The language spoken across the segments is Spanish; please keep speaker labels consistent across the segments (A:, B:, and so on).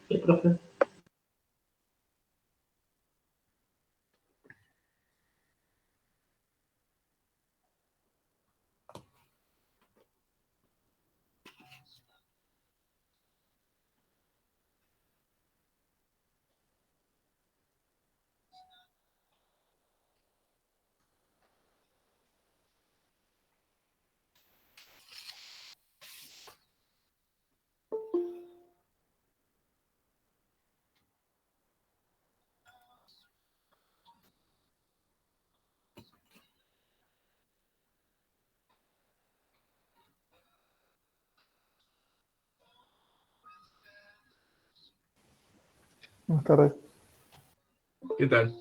A: Sí, profe.
B: Buenas tardes.
C: ¿Qué tal?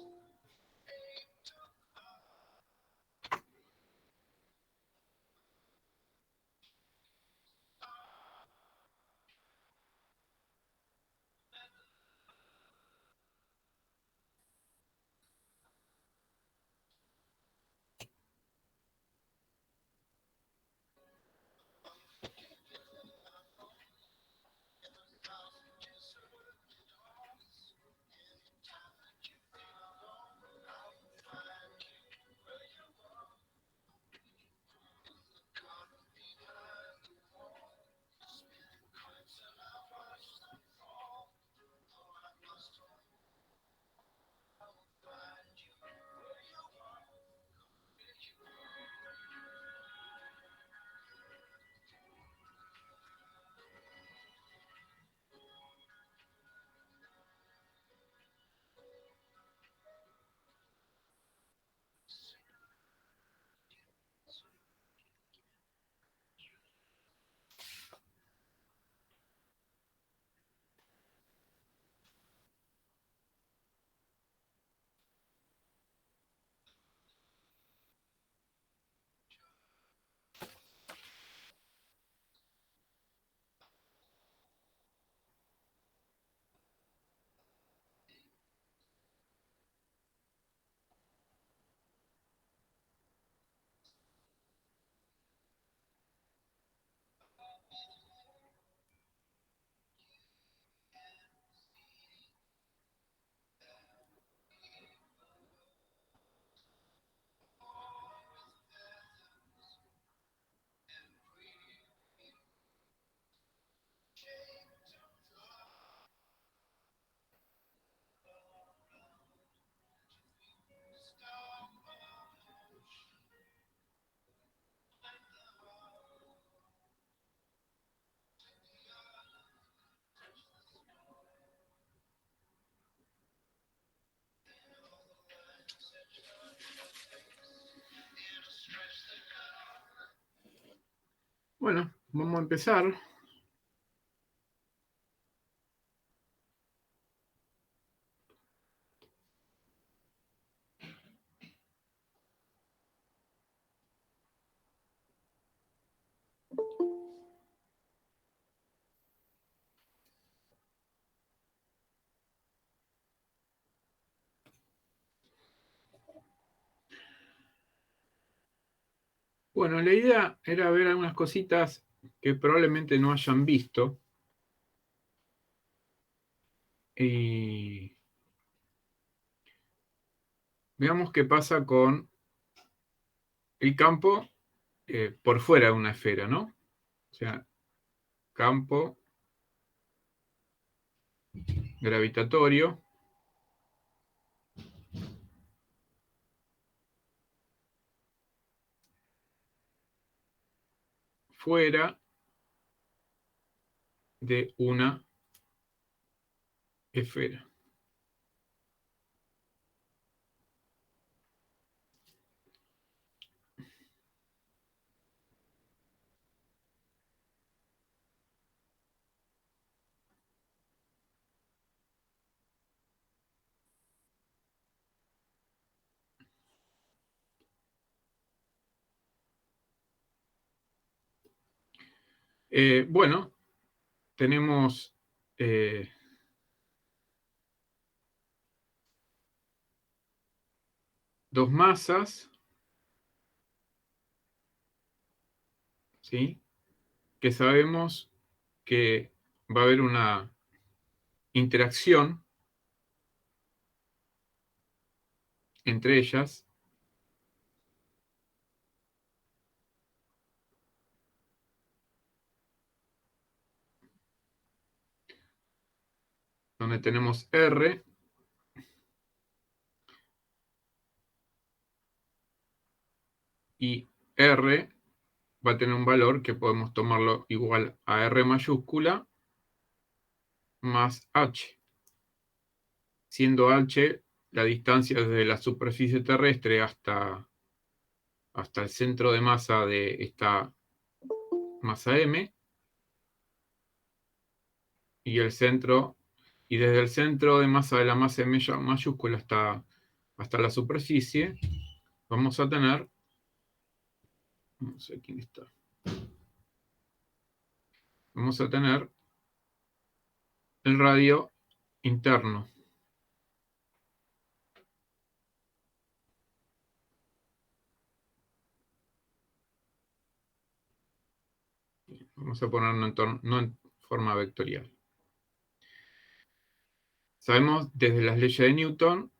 C: Bueno, vamos a empezar. Bueno, la idea era ver algunas cositas que probablemente no hayan visto. Y veamos qué pasa con el campo por fuera de una esfera, ¿no? O sea, campo gravitatorio fuera de una esfera. Bueno, tenemos dos masas, ¿sí? Que sabemos que va a haber una interacción entre ellas donde tenemos R y R va a tener un valor que podemos tomarlo igual a R mayúscula más H, siendo H la distancia desde la superficie terrestre hasta el centro de masa de esta masa M, y desde el centro de masa de la masa M mayúscula hasta la superficie, vamos a tener, no sé quién está, vamos a tener el radio interno. Vamos a ponerlo no en forma vectorial. Sabemos desde las leyes de Newton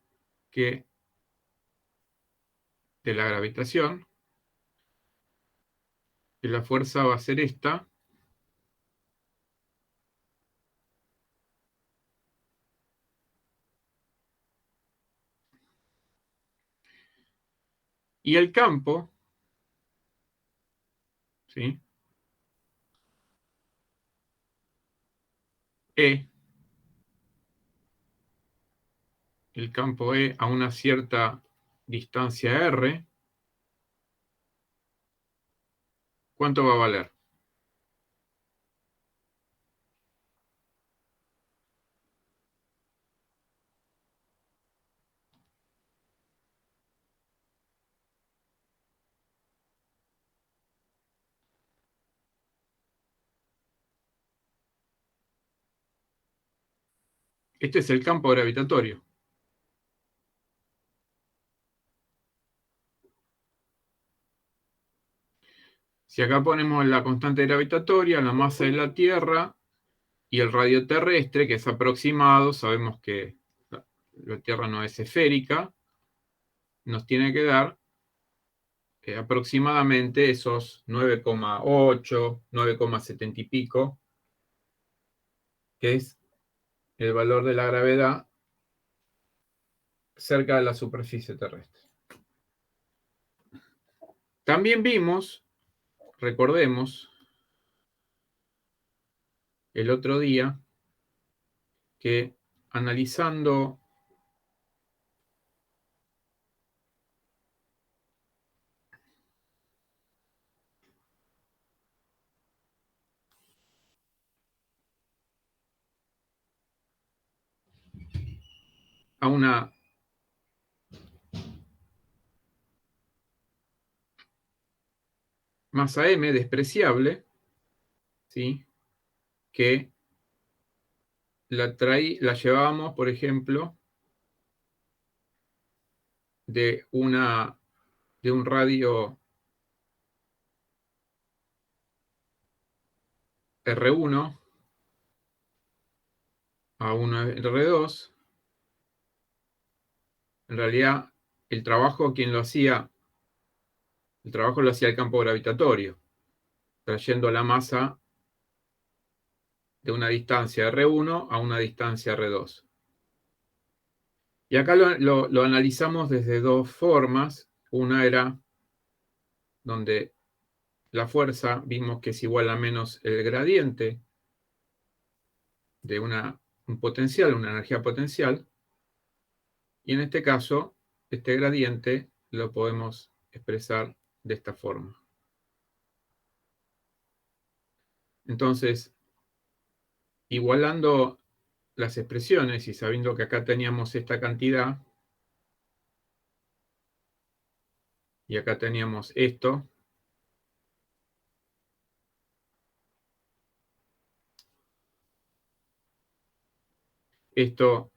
C: que de la gravitación, que la fuerza va a ser esta, y el campo, ¿sí? E, el campo E a una cierta distancia R, ¿cuánto va a valer? Este es el campo gravitatorio. Si acá ponemos la constante gravitatoria, la masa de la Tierra y el radio terrestre, que es aproximado, sabemos que la Tierra no es esférica, nos tiene que dar aproximadamente esos 9,8, 9,70 y pico, que es el valor de la gravedad cerca de la superficie terrestre. También vimos, recordemos, el otro día, que analizando a una masa m despreciable, ¿sí? Que la llevábamos, por ejemplo, de un radio R1 a un R2. En realidad, el trabajo lo hacía el campo gravitatorio, trayendo la masa de una distancia R1 a una distancia R2. Y acá lo analizamos desde dos formas. Una era donde la fuerza vimos que es igual a menos el gradiente de un potencial, una energía potencial. Y en este caso, este gradiente lo podemos expresar de esta forma. Entonces, igualando las expresiones y sabiendo que acá teníamos esta cantidad y acá teníamos esto, esto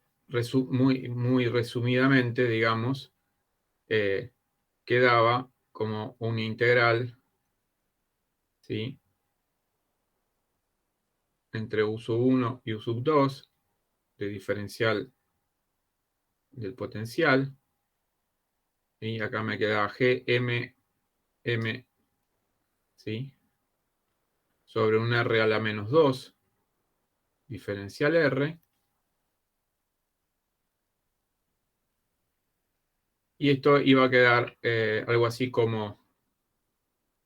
C: muy resumidamente, digamos, quedaba como un integral, ¿sí? Entre U sub 1 y U sub 2 de diferencial del potencial. Y acá me queda Gm, M, ¿sí? Sobre un R a la menos 2, diferencial R. Y esto iba a quedar algo así como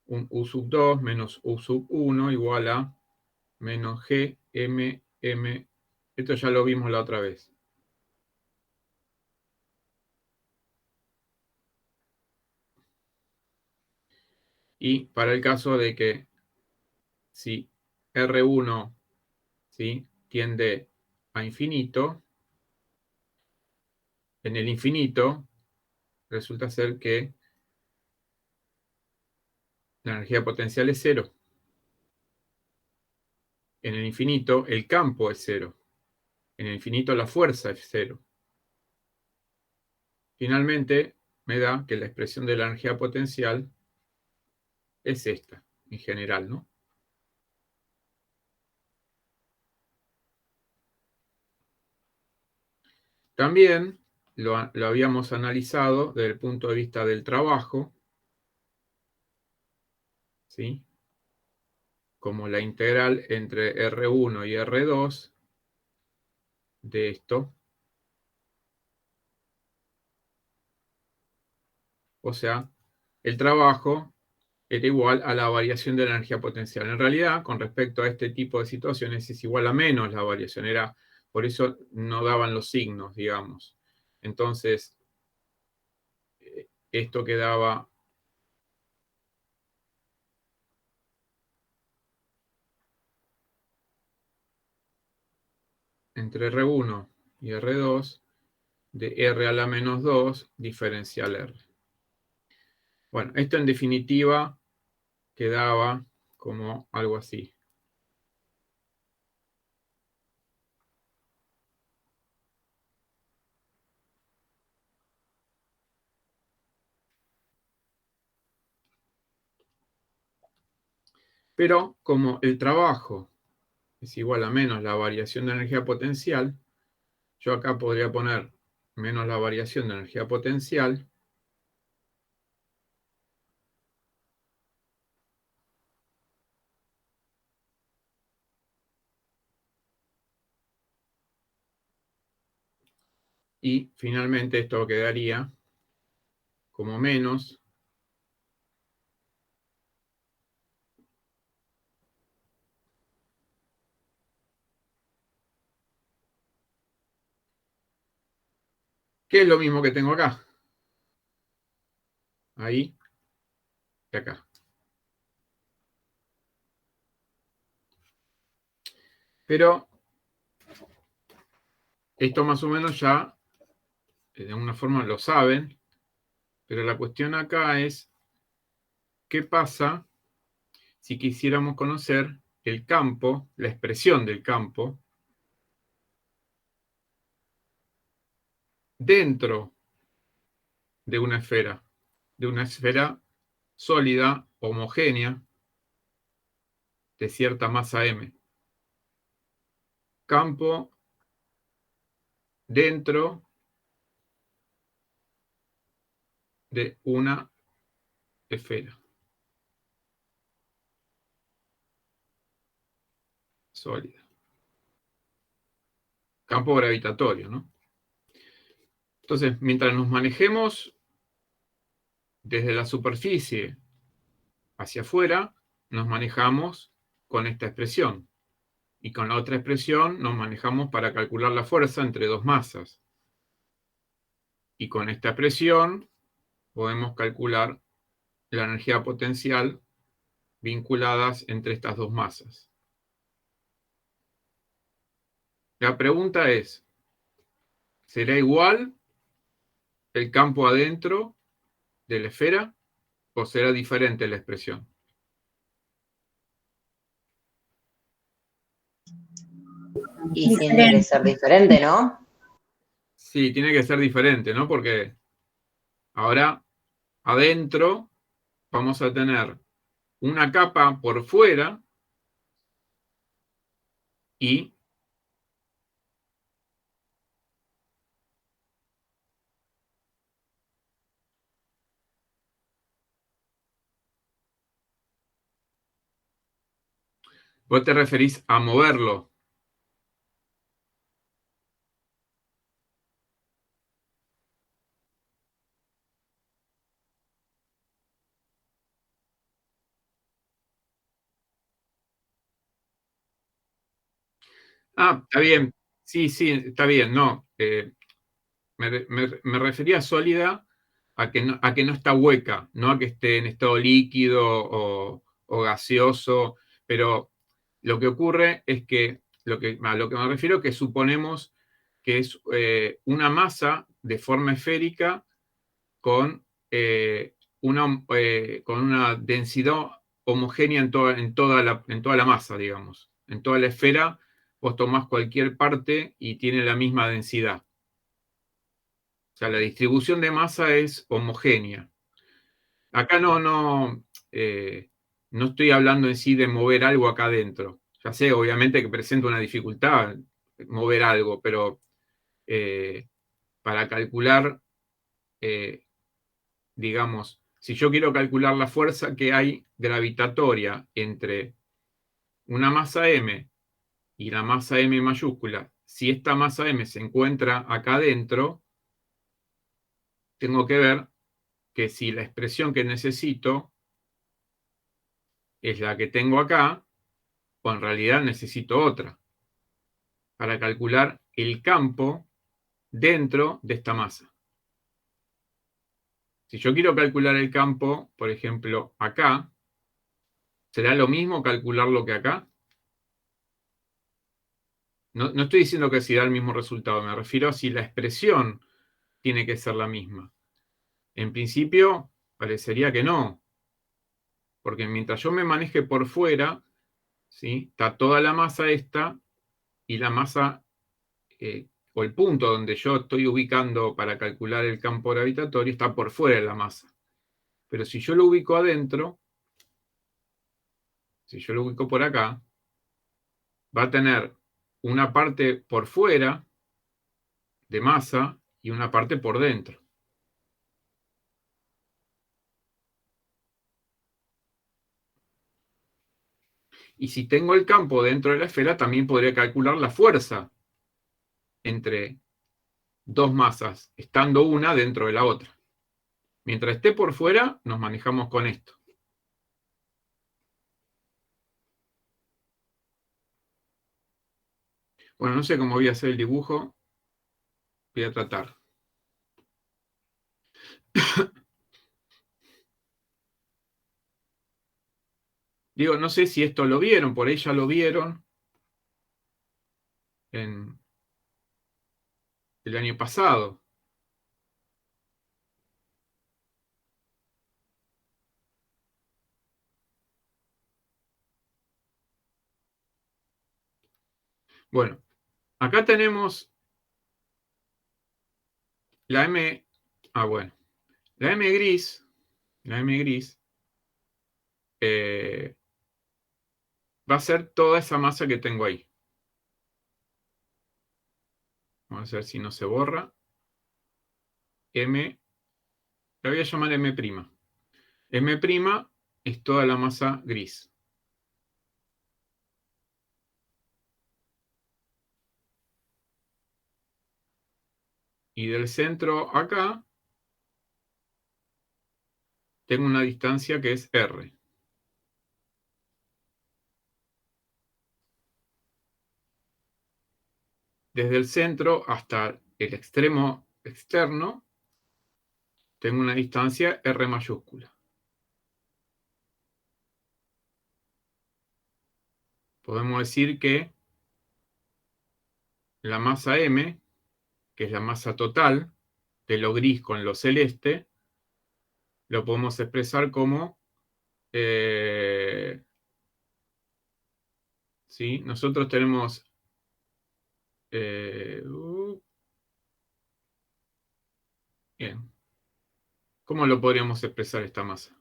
C: un U sub 2 menos U sub 1 igual a menos G, M, M. Esto ya lo vimos la otra vez. Y para el caso de que si R1, ¿sí?, tiende a infinito, en el infinito resulta ser que la energía potencial es cero. En el infinito el campo es cero. En el infinito la fuerza es cero. Finalmente me da que la expresión de la energía potencial es esta, en general, ¿no? También lo habíamos analizado desde el punto de vista del trabajo, ¿sí?, como la integral entre R1 y R2 de esto. O sea, el trabajo era igual a la variación de la energía potencial. En realidad, con respecto a este tipo de situaciones, es igual a menos la variación. Por eso no daban los signos, digamos. Entonces, esto quedaba entre R1 y R2 de R a la menos 2 diferencial R. Bueno, esto en definitiva quedaba como algo así. Pero como el trabajo es igual a menos la variación de energía potencial, yo acá podría poner menos la variación de energía potencial y finalmente esto quedaría como menos que es lo mismo que tengo acá. Ahí y acá. Pero esto más o menos ya de alguna forma lo saben, pero la cuestión acá es ¿qué pasa si quisiéramos conocer el campo, la expresión del campo, dentro de una esfera sólida, homogénea, de cierta masa M? Campo dentro de una esfera sólida. Campo gravitatorio, ¿no? Entonces, mientras nos manejemos desde la superficie hacia afuera, nos manejamos con esta expresión. Y con la otra expresión nos manejamos para calcular la fuerza entre dos masas. Y con esta expresión podemos calcular la energía potencial vinculadas entre estas dos masas. La pregunta es, ¿será igual el campo adentro de la esfera o será diferente la expresión?
A: Y tiene que ser diferente, ¿no?
C: Sí, tiene que ser diferente, ¿no? Porque ahora adentro vamos a tener una capa por fuera y Vos te referís a moverlo. Ah, está bien. Sí, sí, está bien. No, me refería sólida a que no está hueca, no a que esté en estado líquido o gaseoso, pero lo que ocurre es que a lo que me refiero es que suponemos que es una masa de forma esférica con, con una densidad homogénea en toda la masa, digamos. En toda la esfera, vos tomás cualquier parte y tiene la misma densidad. O sea, la distribución de masa es homogénea. Acá no estoy hablando en sí de mover algo acá adentro. Ya sé, obviamente, que presenta una dificultad mover algo, pero para calcular, digamos, si yo quiero calcular la fuerza que hay gravitatoria entre una masa m y la masa m mayúscula, si esta masa m se encuentra acá adentro, tengo que ver que si la expresión que necesito es la que tengo acá, o en realidad necesito otra, para calcular el campo dentro de esta masa. Si yo quiero calcular el campo, por ejemplo, acá, ¿será lo mismo calcularlo que acá? No estoy diciendo que si da el mismo resultado, me refiero a si la expresión tiene que ser la misma. En principio, parecería que no, porque mientras yo me maneje por fuera, ¿sí? Está toda la masa esta y la masa o el punto donde yo estoy ubicando para calcular el campo gravitatorio está por fuera de la masa. Pero si yo lo ubico adentro, si yo lo ubico por acá, va a tener una parte por fuera de masa y una parte por dentro. Y si tengo el campo dentro de la esfera, también podría calcular la fuerza entre dos masas, estando una dentro de la otra. Mientras esté por fuera, nos manejamos con esto. Bueno, no sé cómo voy a hacer el dibujo. Voy a tratar. Digo, no sé si esto lo vieron, por ahí ya lo vieron en el año pasado. Bueno, acá tenemos la M. Ah, bueno. La M gris va a ser toda esa masa que tengo ahí. Vamos a ver si no se borra. M, la voy a llamar M'. M' es toda la masa gris. Y del centro acá tengo una distancia que es R. Desde el centro hasta el extremo externo tengo una distancia R mayúscula. Podemos decir que la masa M, que es la masa total de lo gris con lo celeste, lo podemos expresar como ¿sí? Nosotros tenemos bien. ¿Cómo lo podríamos expresar esta masa?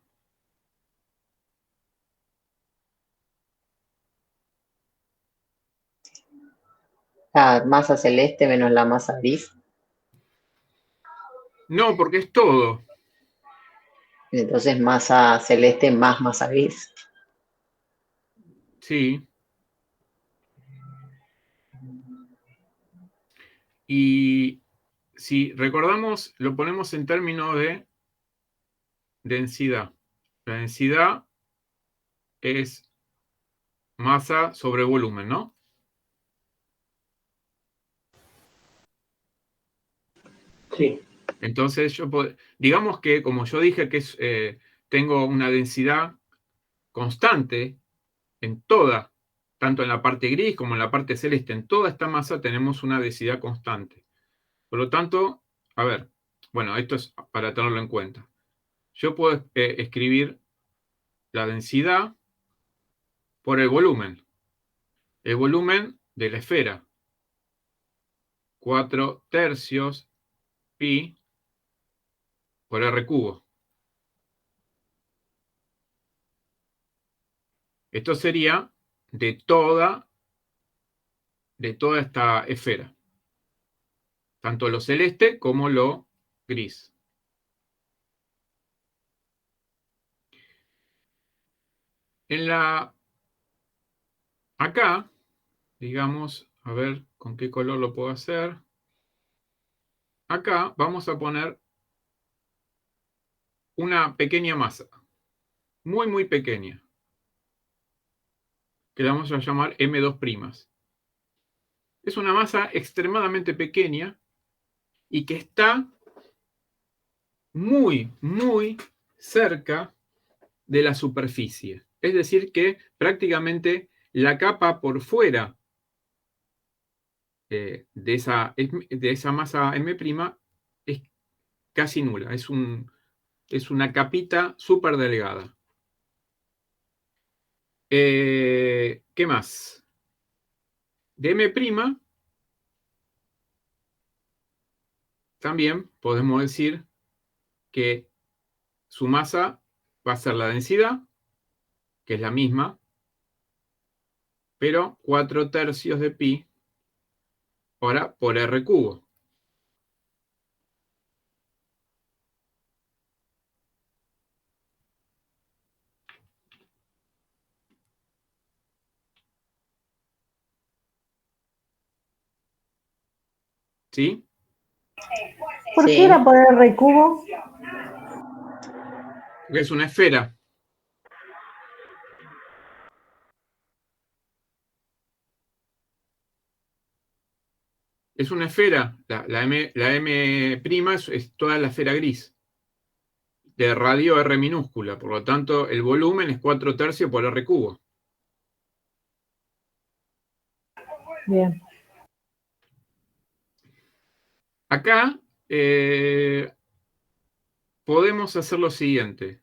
A: La masa celeste menos la masa gris.
C: No, porque es todo.
A: Entonces masa celeste más masa gris.
C: Sí. Y si recordamos, lo ponemos en términos de densidad. La densidad es masa sobre volumen, ¿no?
D: Sí.
C: Entonces, digamos que, como yo dije, que tengo una densidad constante en toda, tanto en la parte gris como en la parte celeste, en toda esta masa tenemos una densidad constante. Por lo tanto, a ver, bueno, esto es para tenerlo en cuenta. Yo puedo escribir la densidad por el volumen de la esfera, 4/3 pi por r cubo. Esto sería de toda esta esfera, tanto lo celeste como lo gris. Acá, digamos, a ver con qué color lo puedo hacer. Acá vamos a poner una pequeña masa, muy, muy pequeña, que la vamos a llamar M2'. Es una masa extremadamente pequeña y que está muy, muy cerca de la superficie. Es decir, que prácticamente la capa por fuera de esa masa M' es casi nula. Es una capita súper delgada. ¿Qué más? De M' también podemos decir que su masa va a ser la densidad, que es la misma, pero 4/3 de pi ahora por r cubo. ¿Sí?
E: ¿Por
A: Sí.
E: qué era por R cubo?
C: Porque es una esfera. Es una esfera. La M' es toda la esfera gris. De radio R minúscula. Por lo tanto, el volumen es 4/3 por R cubo.
E: Bien.
C: Acá podemos hacer lo siguiente.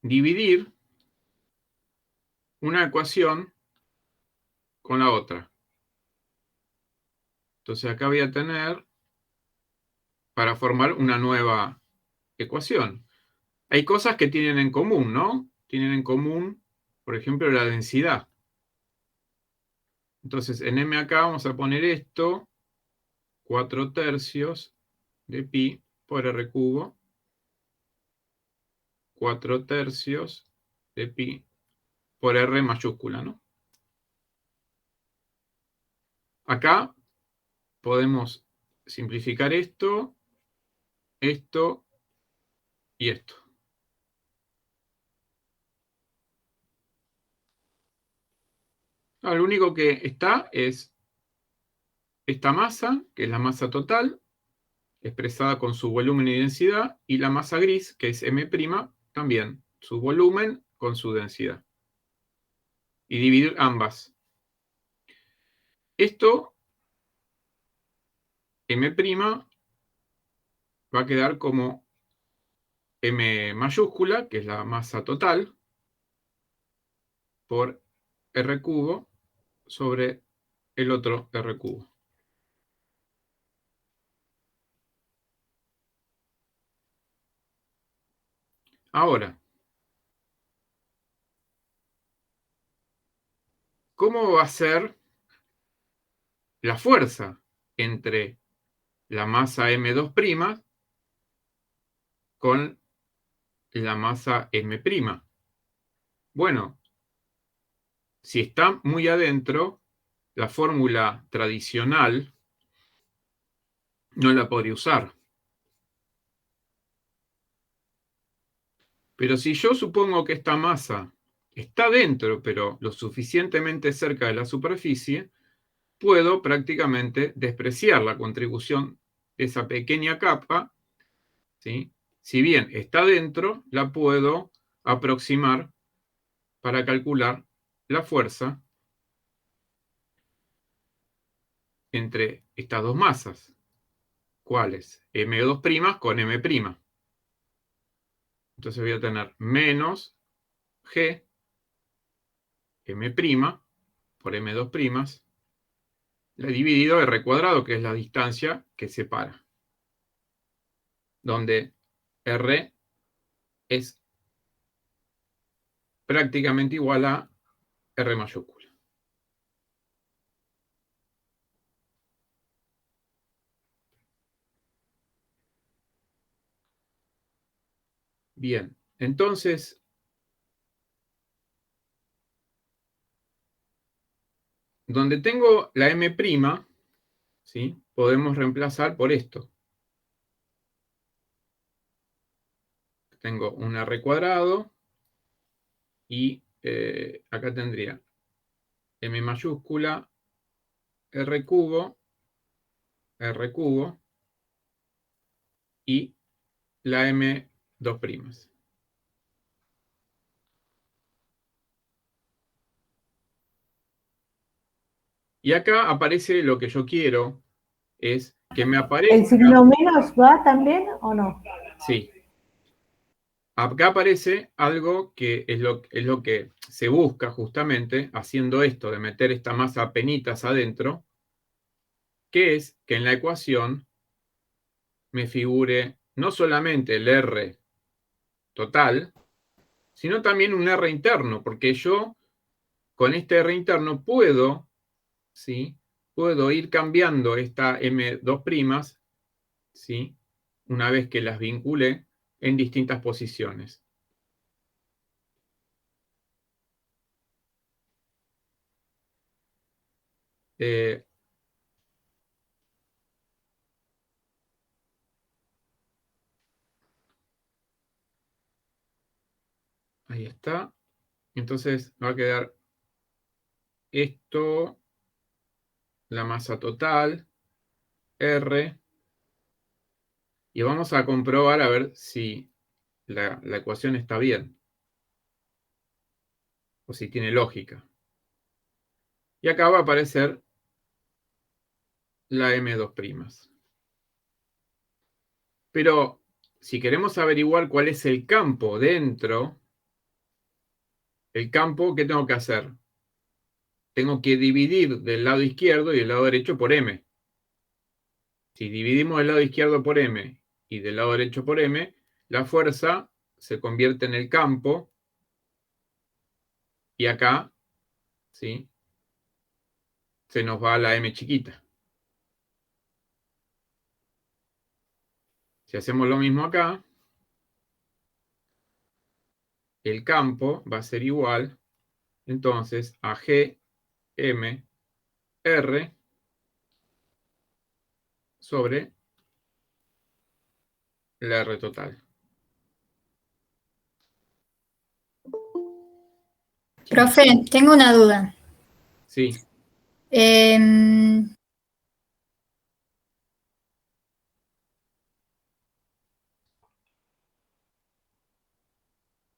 C: Dividir una ecuación con la otra. Entonces acá voy a tener para formar una nueva ecuación. Hay cosas que tienen en común, ¿no? Tienen en común, por ejemplo, la densidad. Entonces, en M acá vamos a poner esto, 4/3 de pi por R cubo, 4/3 de pi por R mayúscula, ¿no? Acá podemos simplificar esto y esto. Lo único que está es esta masa, que es la masa total, expresada con su volumen y densidad, y la masa gris, que es M', también, su volumen con su densidad. Y dividir ambas. Esto, M' va a quedar como M mayúscula, que es la masa total, por R cubo sobre el otro R cubo. Ahora, ¿cómo va a ser la fuerza entre la masa M2' con la masa M'? Bueno, si está muy adentro, la fórmula tradicional no la podría usar. Pero si yo supongo que esta masa está dentro, pero lo suficientemente cerca de la superficie, puedo prácticamente despreciar la contribución de esa pequeña capa, ¿sí? Si bien está dentro, la puedo aproximar para calcular la fuerza entre estas dos masas. ¿Cuáles? M2' con M'. Entonces voy a tener menos G, M' por M2', dividido R cuadrado, que es la distancia que separa. Donde R es prácticamente igual a R mayúscula. Bien, entonces, donde tengo la M', ¿sí? Podemos reemplazar por esto. Tengo un R cuadrado y acá tendría M mayúscula, R cubo y la M2'. Y acá aparece lo que yo quiero, es que me aparezca...
E: ¿El signo menos va también o no?
C: Sí. Acá aparece algo que es lo que se busca justamente haciendo esto, de meter esta masa a penitas adentro, que es que en la ecuación me figure no solamente el R total, sino también un R interno, porque yo con este R interno puedo, ¿sí? Puedo ir cambiando esta M2', ¿sí? Una vez que las vincule en distintas posiciones. Ahí está. Entonces va a quedar esto, la masa total, R, y vamos a comprobar a ver si la ecuación está bien, o si tiene lógica. Y acá va a aparecer la M2'. Pero si queremos averiguar cuál es el campo dentro, el campo, ¿qué tengo que hacer? Tengo que dividir del lado izquierdo y del lado derecho por M. Si dividimos del lado izquierdo por M y del lado derecho por M, la fuerza se convierte en el campo y acá, ¿sí? Se nos va la M chiquita. Si hacemos lo mismo acá, el campo va a ser igual, entonces, a G, M, R sobre la R total.
D: Profe, tengo una duda.
C: Sí,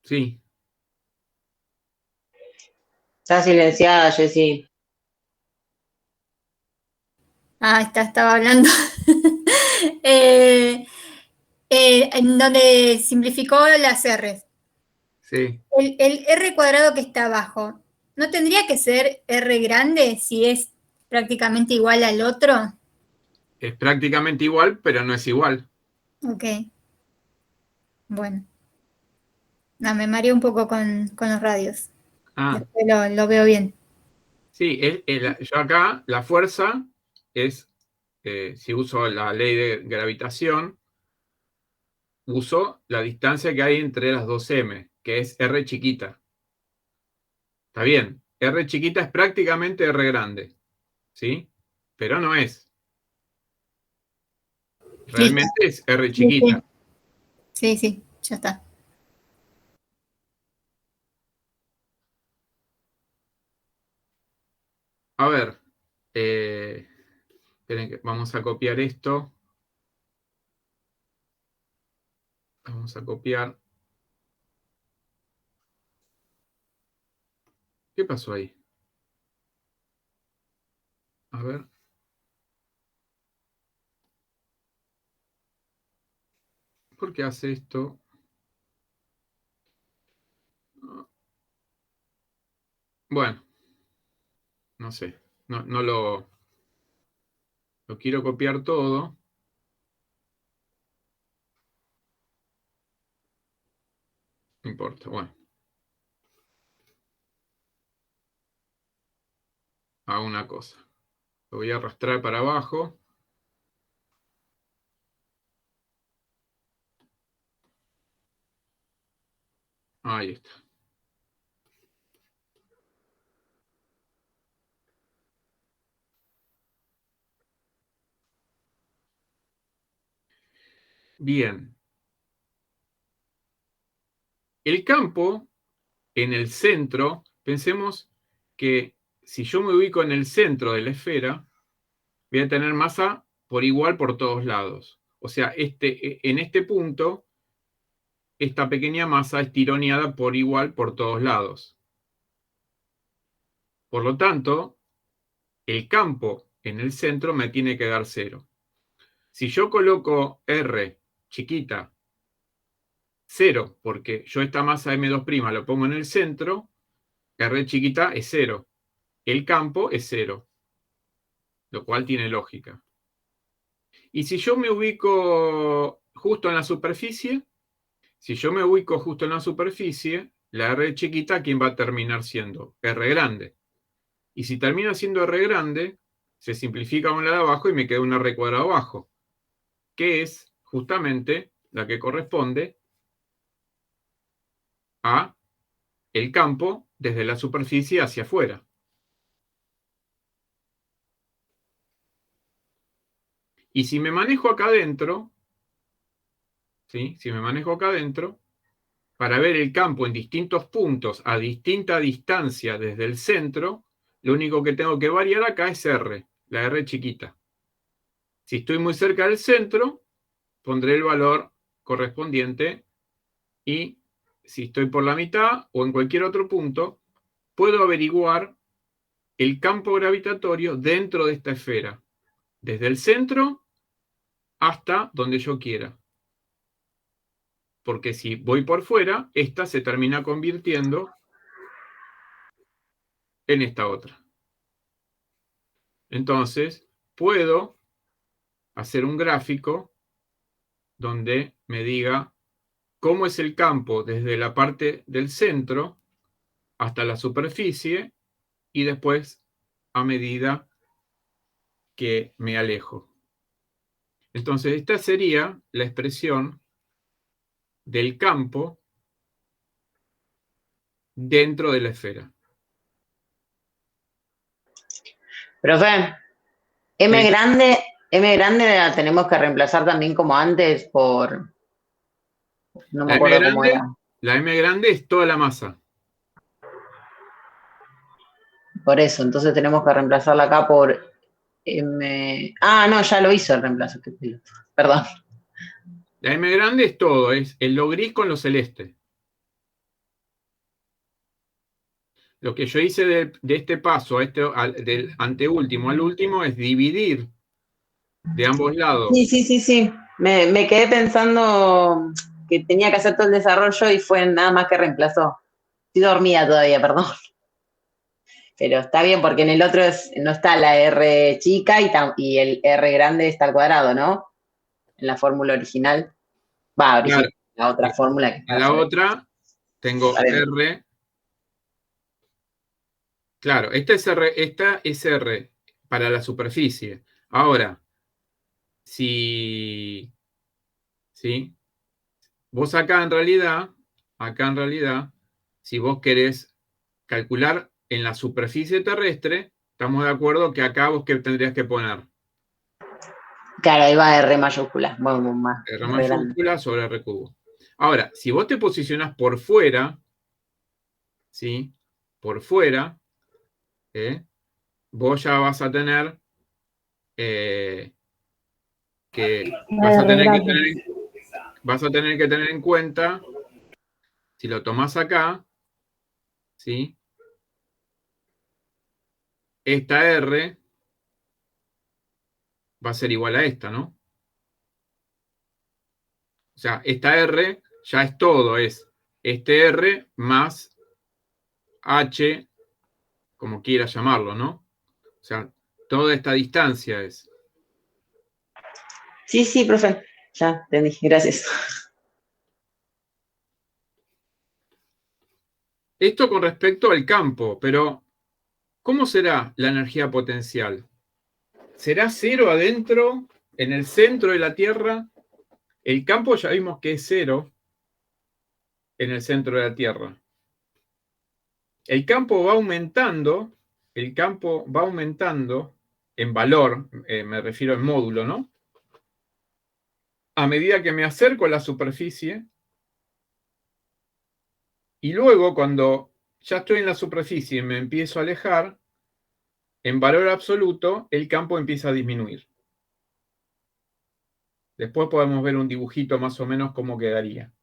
C: sí.
A: Está silenciada, Jessy.
D: estaba hablando. En donde simplificó las R's.
C: Sí,
D: El R cuadrado que está abajo, ¿no tendría que ser R grande si es prácticamente igual al otro?
C: es prácticamente igual, pero no es igual.
D: Ok. Bueno. No, me mareé un poco con los radios.
C: Ah,
D: Después lo veo bien.
C: sí, yo acá la fuerza es, si uso la ley de gravitación, uso la distancia que hay entre las dos M, que es R chiquita. Está bien, R chiquita es prácticamente R grande. ¿sí? Pero no es. Realmente es R chiquita.
D: Sí, sí, ya está.
C: A ver, esperen que vamos a copiar esto. Vamos a copiar. ¿Qué pasó ahí? A ver. ¿Por qué hace esto? Bueno, no sé. No lo quiero copiar todo. No importa. Bueno. Hago una cosa. Lo voy a arrastrar para abajo. Ahí está. Bien. El campo en el centro, pensemos que si yo me ubico en el centro de la esfera, voy a tener masa por igual por todos lados. O sea, en este punto, esta pequeña masa es tironeada por igual por todos lados. Por lo tanto, el campo en el centro me tiene que dar 0. Si yo coloco R chiquita 0, porque yo esta masa M2' lo pongo en el centro, R chiquita es 0. El campo es 0, lo cual tiene lógica. Y si yo me ubico justo en la superficie, la R chiquita, ¿quién va a terminar siendo? R grande. Y si termina siendo R grande, se simplifica con la de abajo y me queda una R cuadrada abajo, que es justamente la que corresponde a el campo desde la superficie hacia afuera. Y si me manejo acá adentro, ¿sí? Si me manejo acá adentro, para ver el campo en distintos puntos a distinta distancia desde el centro, lo único que tengo que variar acá es R, la R chiquita. Si estoy muy cerca del centro, pondré el valor correspondiente y si estoy por la mitad o en cualquier otro punto, puedo averiguar el campo gravitatorio dentro de esta esfera, desde el centro hasta donde yo quiera. Porque si voy por fuera, esta se termina convirtiendo en esta otra. Entonces, puedo hacer un gráfico donde me diga cómo es el campo desde la parte del centro hasta la superficie y después a medida que me alejo. Entonces, esta sería la expresión del campo dentro de la esfera.
A: Profe,
C: Sí.
A: M grande la tenemos que reemplazar también como antes por, no me acuerdo cómo era.
C: La M grande es toda la masa.
A: Por eso, entonces tenemos que reemplazarla acá por M. Ah, no, ya lo hizo el reemplazo. Perdón.
C: La M grande es todo, es el lo gris con lo celeste. Lo que yo hice de este paso, del anteúltimo al último, es dividir de ambos lados.
A: Sí. Me quedé pensando que tenía que hacer todo el desarrollo y fue nada más que reemplazó. Estoy dormida todavía, perdón. Pero está bien porque en el otro no está la R chica y el R grande está al cuadrado, ¿no? En la fórmula original.
C: Claro.
A: La otra fórmula que está
C: En la
A: sobre.
C: otra tengo R. Claro, esta es R para la superficie. Ahora, ¿sí? Vos acá en realidad, si vos querés calcular en la superficie terrestre, Estamos de acuerdo que acá vos, ¿qué tendrías que poner?
A: Claro, ahí va R mayúscula. Bueno, más.
C: R
A: R grande.
C: mayúscula sobre R cubo. Ahora, si vos te posicionás por fuera, ¿sí? Por fuera, vos ya vas a tener vas a tener que tener en cuenta, si lo tomás acá, ¿sí? Esta R va a ser igual a esta, ¿no? O sea, esta R ya es todo, es este R más H, como quieras llamarlo, ¿no? O sea, toda esta distancia es.
A: Sí, profe. Ya, entendí. Gracias.
C: Esto con respecto al campo, pero ¿cómo será la energía potencial? ¿Será cero adentro, en el centro de la Tierra? El campo ya vimos que es cero en el centro de la Tierra. El campo va aumentando en valor, me refiero en módulo, ¿no? A medida que me acerco a la superficie, y luego cuando ya estoy en la superficie y me empiezo a alejar, en valor absoluto, el campo empieza a disminuir. Después podemos ver un dibujito más o menos cómo quedaría.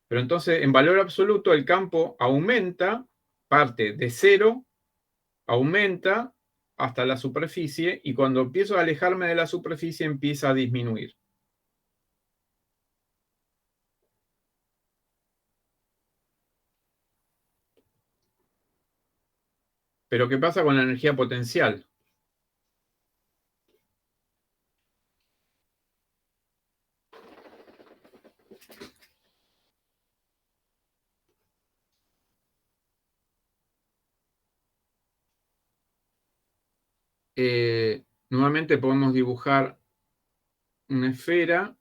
C: Pero entonces, en valor absoluto, el campo aumenta, parte de cero, aumenta hasta la superficie, y cuando empiezo a alejarme de la superficie, empieza a disminuir. Pero ¿qué pasa con la energía potencial? Nuevamente podemos dibujar una esfera.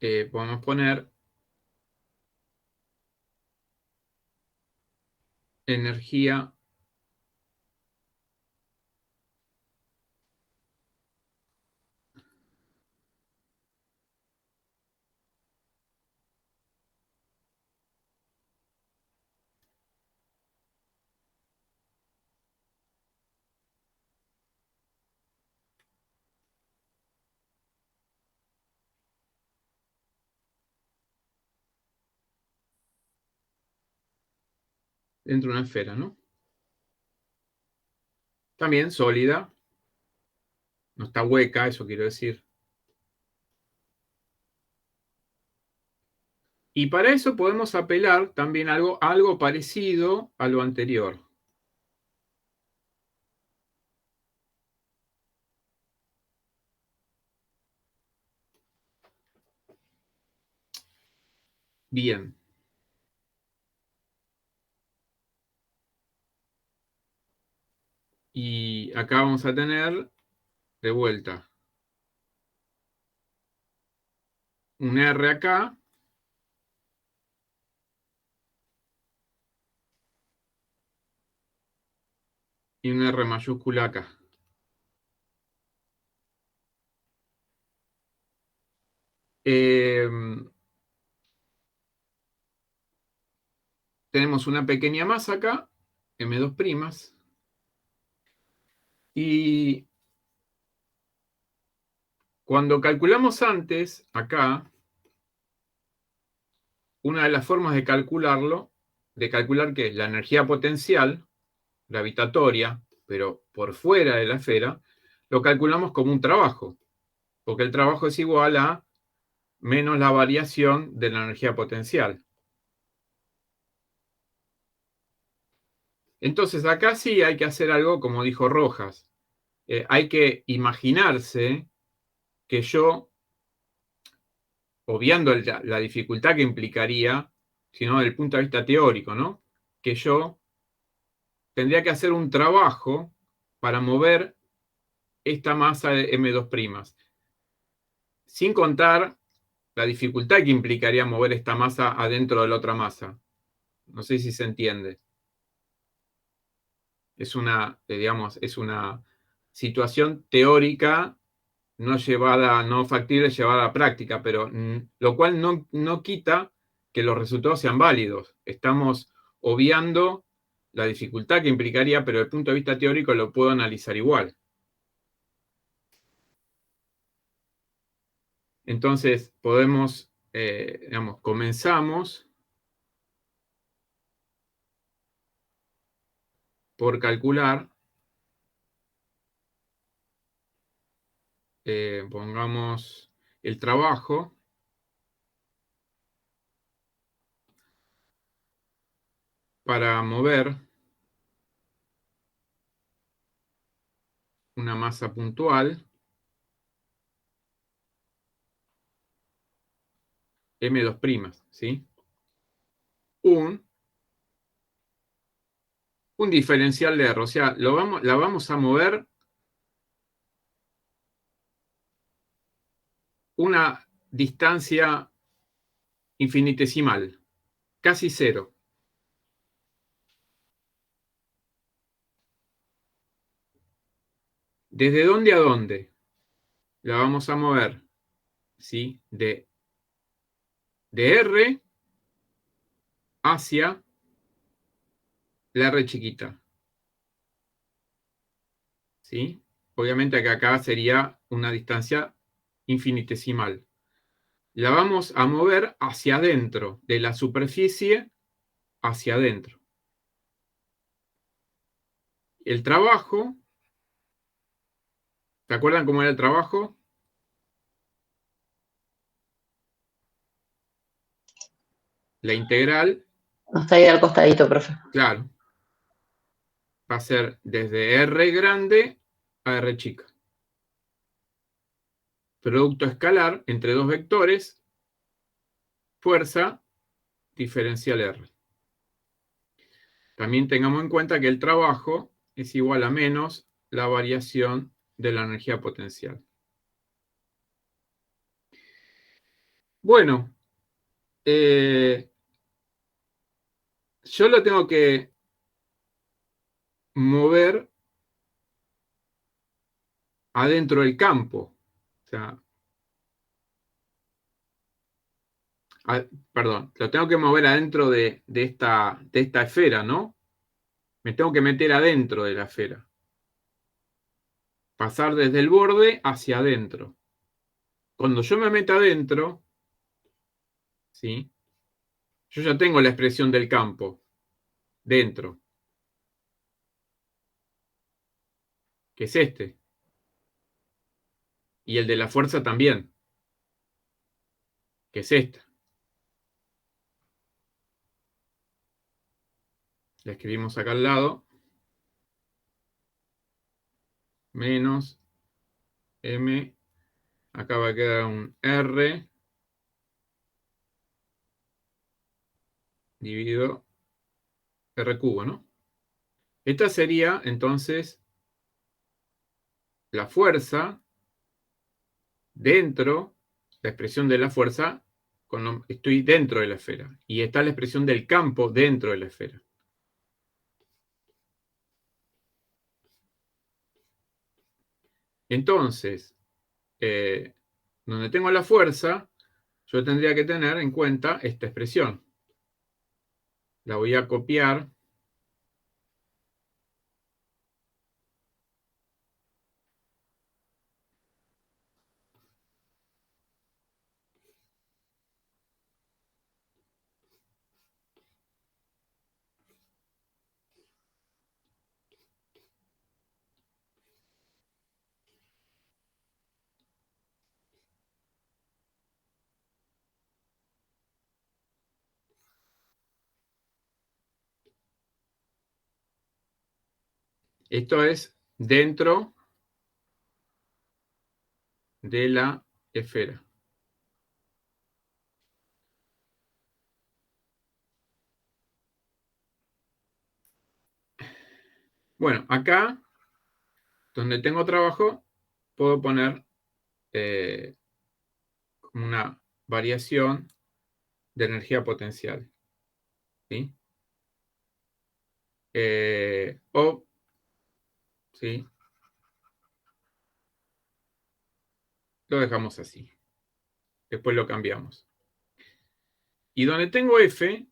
C: Podemos poner energía dentro de una esfera, ¿no? También sólida. No está hueca, eso quiero decir. Y para eso podemos apelar también a algo parecido a lo anterior. Bien. Y acá vamos a tener, de vuelta, un R acá. Y un R mayúscula acá. Tenemos una pequeña masa acá, M2', y cuando calculamos antes, acá, una de las formas de calcularlo, de calcular qué es la energía potencial, gravitatoria, pero por fuera de la esfera, lo calculamos como un trabajo, porque el trabajo es igual a menos la variación de la energía potencial. Entonces acá sí hay que hacer algo como dijo Rojas. Hay que imaginarse que yo, obviando la dificultad que implicaría, sino desde el punto de vista teórico, ¿no? Que yo tendría que hacer un trabajo para mover esta masa de M2', sin contar la dificultad que implicaría mover esta masa adentro de la otra masa. No sé si se entiende. Es una, digamos, es una situación teórica no llevada, no factible, llevada a práctica, pero lo cual no quita que los resultados sean válidos. Estamos obviando la dificultad que implicaría, pero desde el punto de vista teórico lo puedo analizar igual. Entonces, podemos, digamos, comenzamos por calcular, pongamos el trabajo para mover una masa puntual, M2', ¿sí? Un diferencial de R, o sea, la vamos a mover una distancia infinitesimal, casi cero. ¿Desde dónde a dónde? La vamos a mover, ¿sí? De R hacia la R chiquita, ¿sí? Obviamente que acá sería una distancia infinitesimal. La vamos a mover hacia adentro, de la superficie hacia adentro. El trabajo, ¿se acuerdan cómo era el trabajo? La integral,
A: No está ahí al costadito, profe.
C: claro, va a ser desde R grande a R chica. Producto escalar entre dos vectores, fuerza, diferencial R. También tengamos en cuenta que el trabajo es igual a menos la variación de la energía potencial. Bueno, yo lo tengo que mover adentro del campo. O sea, perdón, lo tengo que mover adentro de esta esfera, ¿no? Me tengo que meter adentro de la esfera. Pasar desde el borde hacia adentro. Cuando yo me meto adentro, ¿sí? Yo ya tengo la expresión del campo dentro, que es este. Y el de la fuerza también, que es esta. La escribimos acá al lado. Menos M. Acá va a quedar un R dividido R cubo, ¿no? Esta sería, entonces, la fuerza dentro, la expresión de la fuerza, estoy dentro de la esfera. Y está la expresión del campo dentro de la esfera. Entonces, donde tengo la fuerza, yo tendría que tener en cuenta esta expresión. La voy a copiar. Esto es dentro de la esfera. Bueno, acá, donde tengo trabajo, puedo poner una variación de energía potencial. ¿Sí? ¿sí? Lo dejamos así. Después lo cambiamos. Y donde tengo F,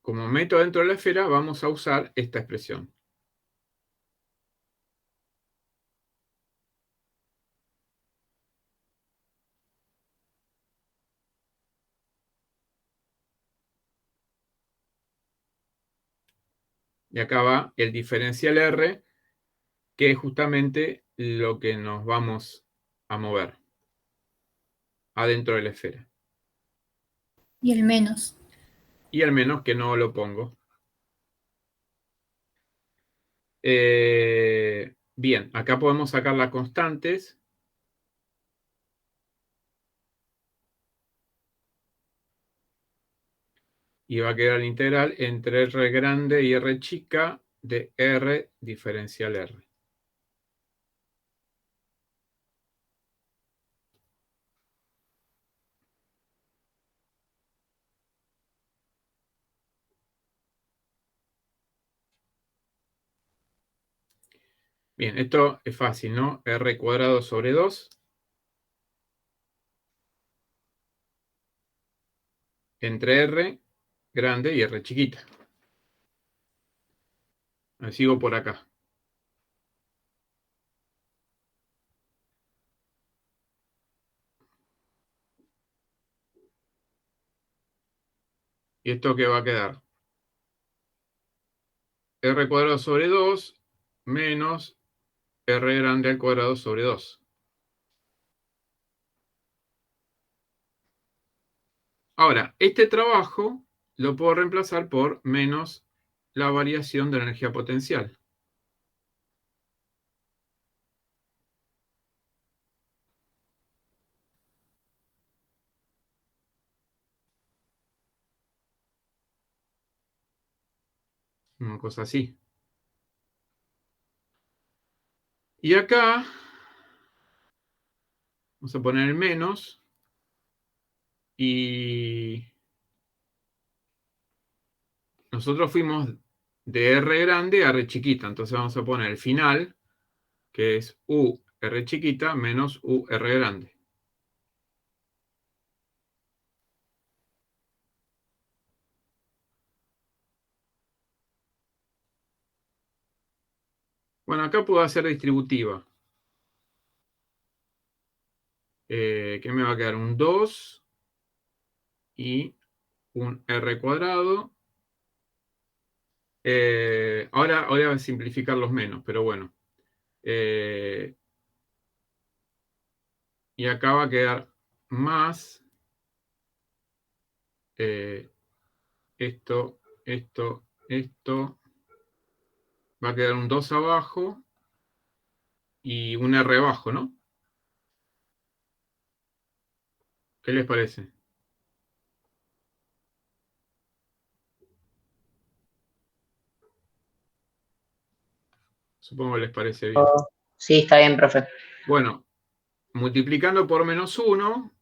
C: como meto dentro de la esfera, vamos a usar esta expresión. Y acá va el diferencial R, que es justamente lo que nos vamos a mover adentro de la esfera.
D: Y el menos.
C: Y al menos que no lo pongo. Bien, acá podemos sacar las constantes. Y va a quedar la integral entre R grande y R chica de R diferencial R. Bien, esto es fácil, ¿no? R cuadrado sobre 2 entre R grande y R chiquita. Me sigo por acá. ¿Y esto qué va a quedar? R cuadrado sobre 2 menos R grande al cuadrado sobre 2. Ahora, este trabajo lo puedo reemplazar por menos la variación de la energía potencial. Una cosa así. Y acá vamos a poner el menos y nosotros fuimos de R grande a R chiquita, entonces vamos a poner el final, que es U R chiquita menos U R grande. Bueno, acá puedo hacer distributiva. ¿Qué me va a quedar? Un 2 y un R cuadrado. Ahora voy a simplificar los menos, pero bueno. Y acá va a quedar más esto. Va a quedar un 2 abajo y un R abajo, ¿no? ¿Qué les parece? Supongo que les parece bien.
A: Sí, está bien, profe.
C: Bueno, multiplicando por menos 1,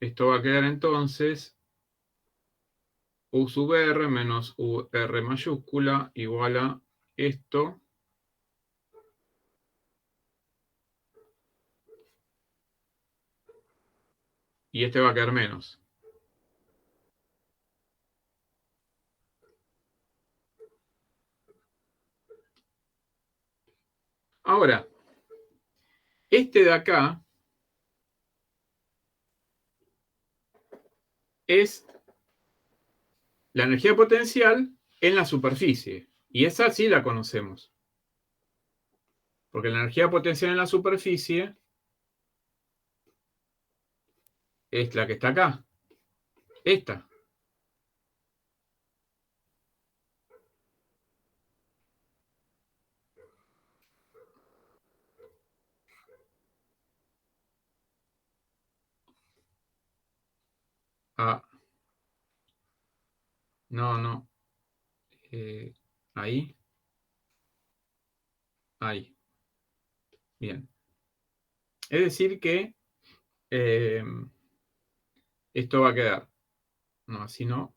C: esto va a quedar entonces U sub R menos U R mayúscula igual a esto. Y este va a quedar menos. Ahora, este de acá es la energía potencial en la superficie. Y esa sí la conocemos. Porque la energía potencial en la superficie es la que está acá. Esta. Ah, no. Ahí. Ahí. Bien. Es decir que esto va a quedar. No, así no.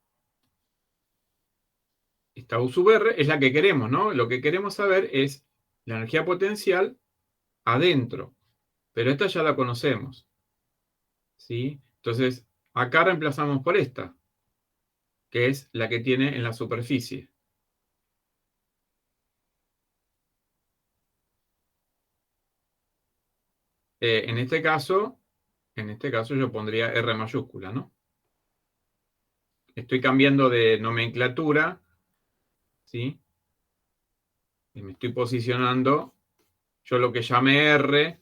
C: Esta U sub R es la que queremos, ¿no? Lo que queremos saber es la energía potencial adentro. Pero esta ya la conocemos. ¿Sí? Entonces, acá reemplazamos por esta, que es la que tiene en la superficie. En este caso yo pondría R mayúscula, ¿no? Estoy cambiando de nomenclatura, ¿sí? Y me estoy posicionando. Yo lo que llamé R,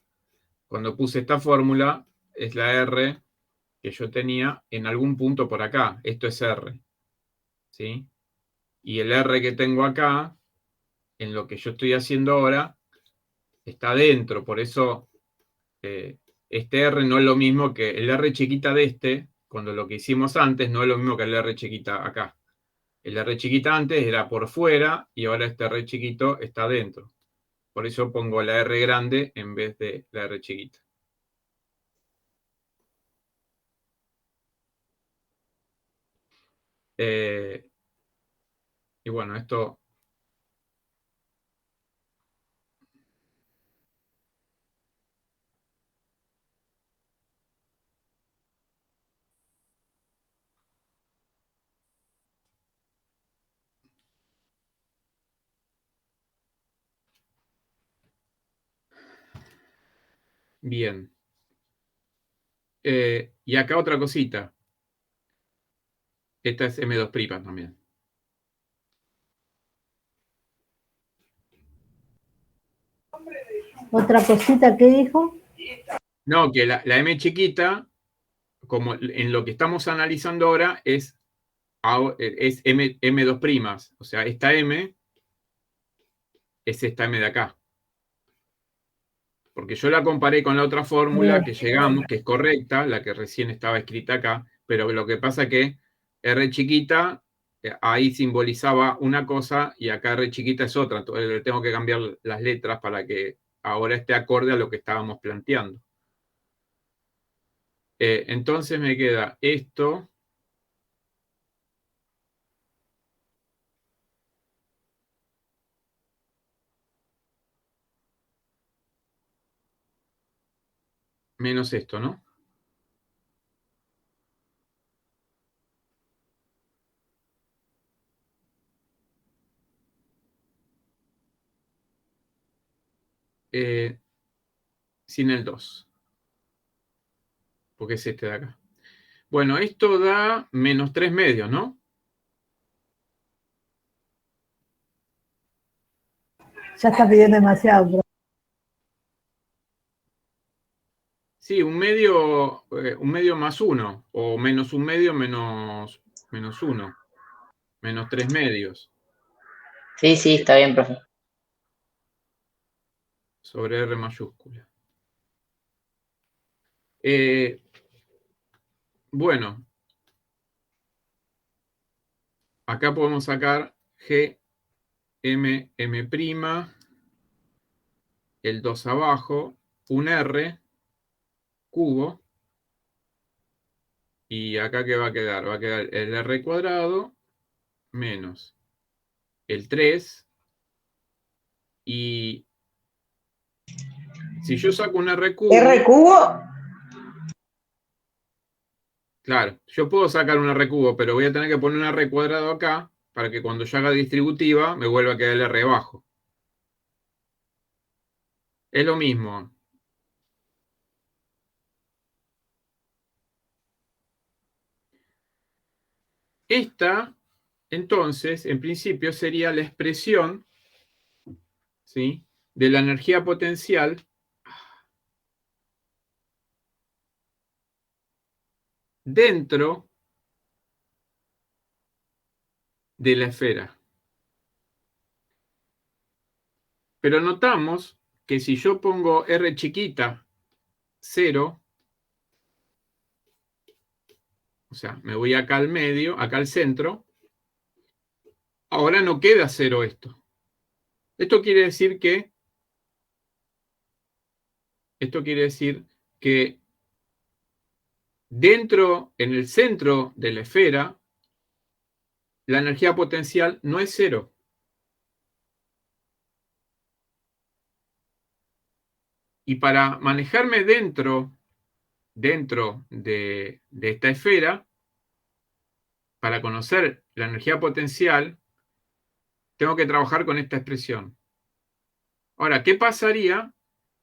C: cuando puse esta fórmula, es la R que yo tenía en algún punto por acá. Esto es R, ¿sí? Y el R que tengo acá, en lo que yo estoy haciendo ahora, está dentro. Por eso este R no es lo mismo que el R chiquita de este, cuando lo que hicimos antes no es lo mismo que el R chiquita acá. El R chiquita antes era por fuera y ahora este R chiquito está dentro. Por eso pongo la R grande en vez de la R chiquita. Y bueno, esto... Bien. Y acá otra cosita. Esta es M2' también.
E: Otra cosita que dijo.
C: No, que la M chiquita, como en lo que estamos analizando ahora, es M2'. O sea, esta M es esta M de acá. Porque yo la comparé con la otra fórmula que llegamos, que es correcta, la que recién estaba escrita acá, pero lo que pasa que R chiquita, ahí simbolizaba una cosa y acá R chiquita es otra. Entonces le tengo que cambiar las letras para que ahora esté acorde a lo que estábamos planteando. Entonces me queda esto. Menos esto, ¿no? Sin el 2. Porque es este de acá. Bueno, esto da menos 3 medios, ¿no?
E: Ya está pidiendo demasiado.
C: Sí, un medio más 1, o menos un medio menos 1, menos 3 medios.
A: Sí, sí, está bien, profe.
C: Sobre R mayúscula. Bueno, acá podemos sacar G, M, M', el 2 abajo, un R, cubo, y acá ¿qué va a quedar? Va a quedar el R cuadrado menos el 3, y si yo saco un R cubo...
A: ¿R cubo?
C: Claro, yo puedo sacar un R cubo, pero voy a tener que poner un R cuadrado acá para que cuando yo haga distributiva me vuelva a quedar el R bajo. Es lo mismo. Esta, entonces, en principio sería la expresión, ¿sí?, de la energía potencial dentro de la esfera. Pero notamos que si yo pongo R chiquita 0, o sea, me voy acá al medio, acá al centro, ahora no queda 0 esto. Esto quiere decir que dentro, en el centro de la esfera, la energía potencial no es cero. Y para manejarme dentro de esta esfera, para conocer la energía potencial, tengo que trabajar con esta expresión. Ahora, ¿qué pasaría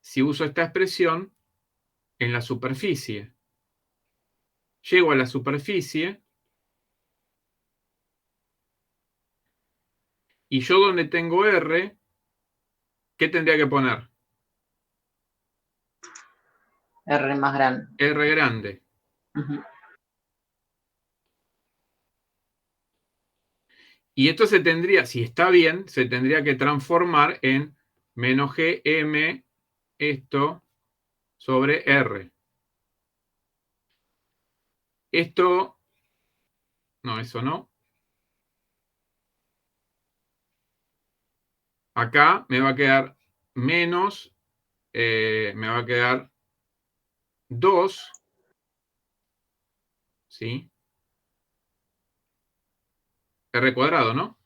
C: si uso esta expresión en la superficie? Llego a la superficie y yo donde tengo R, ¿qué tendría que poner?
A: R más grande.
C: R grande.
A: Ujú.
C: Y esto se tendría, si está bien, se tendría que transformar en menos GM esto sobre R. Esto, no, eso no. Acá me va a quedar menos, me va a quedar 2, ¿sí? R cuadrado, ¿no?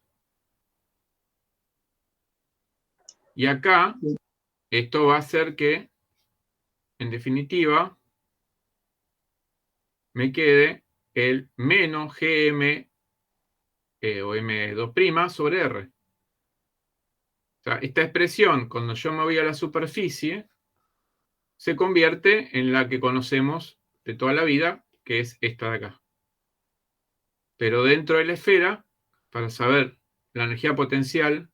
C: Y acá, esto va a hacer que, en definitiva, me quede el menos GM o M2' sobre R. O sea, esta expresión, cuando yo me voy a la superficie, se convierte en la que conocemos de toda la vida, que es esta de acá. Pero dentro de la esfera, para saber la energía potencial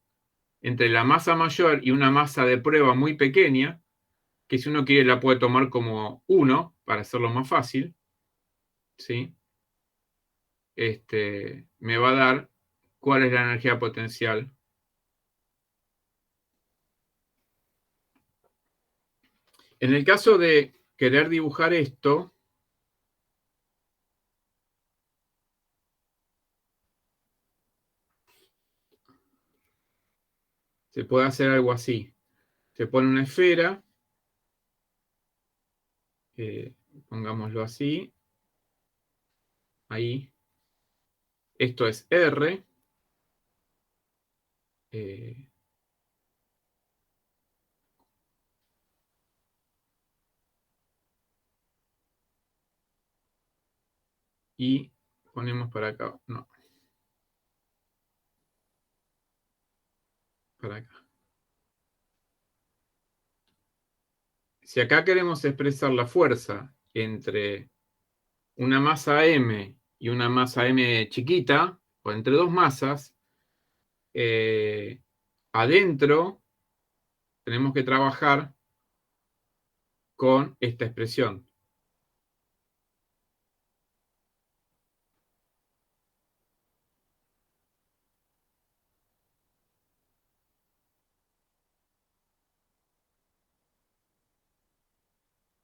C: entre la masa mayor y una masa de prueba muy pequeña, que si uno quiere la puede tomar como 1, para hacerlo más fácil, ¿sí? Me va a dar cuál es la energía potencial. En el caso de querer dibujar esto, se puede hacer algo así. Se pone una esfera, pongámoslo así, ahí. Esto es R. Y ponemos para acá, no. Para acá. Si acá queremos expresar la fuerza entre una masa M y una masa M chiquita, o entre dos masas, adentro tenemos que trabajar con esta expresión.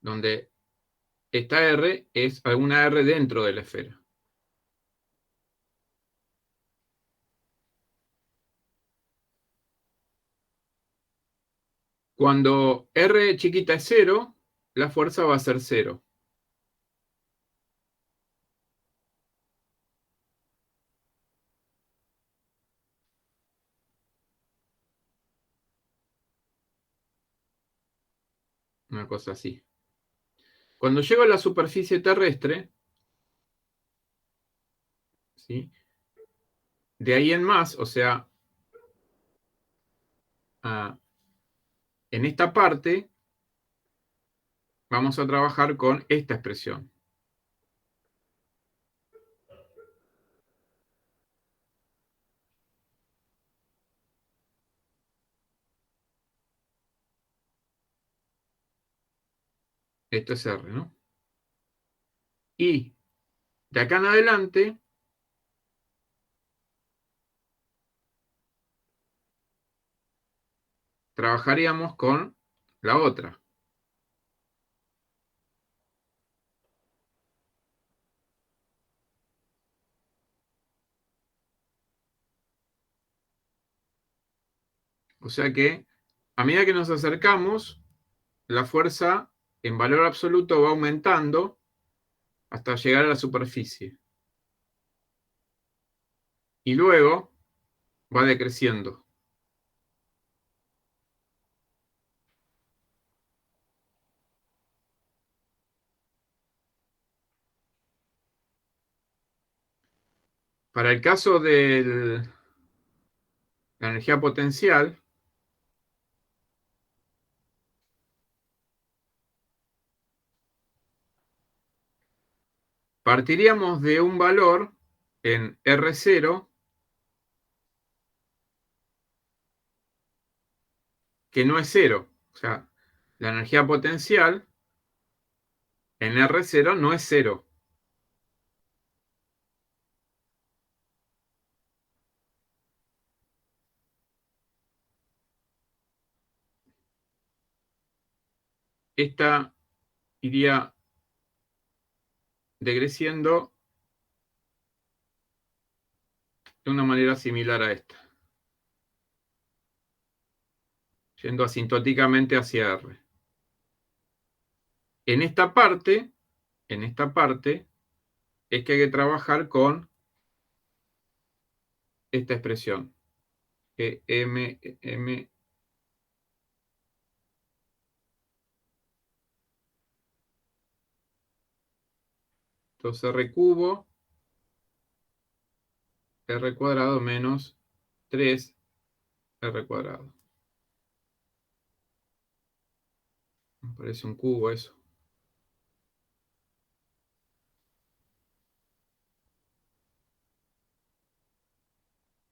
C: Donde esta R es alguna R dentro de la esfera. Cuando R chiquita es 0, la fuerza va a ser 0. Una cosa así. Cuando llego a la superficie terrestre, ¿sí? De ahí en más, o sea, en esta parte, vamos a trabajar con esta expresión. Esto es R, ¿no? Y de acá en adelante, trabajaríamos con la otra. O sea que, a medida que nos acercamos, la fuerza en valor absoluto va aumentando hasta llegar a la superficie. Y luego va decreciendo. Para el caso de la energía potencial, partiríamos de un valor en R0 que no es cero. O sea, la energía potencial en R0 no es cero. Esta iría decreciendo de una manera similar a esta, yendo asintóticamente hacia R. En esta parte es que hay que trabajar con esta expresión, que m entonces R cubo, R cuadrado menos 3 R cuadrado. Me parece un cubo eso.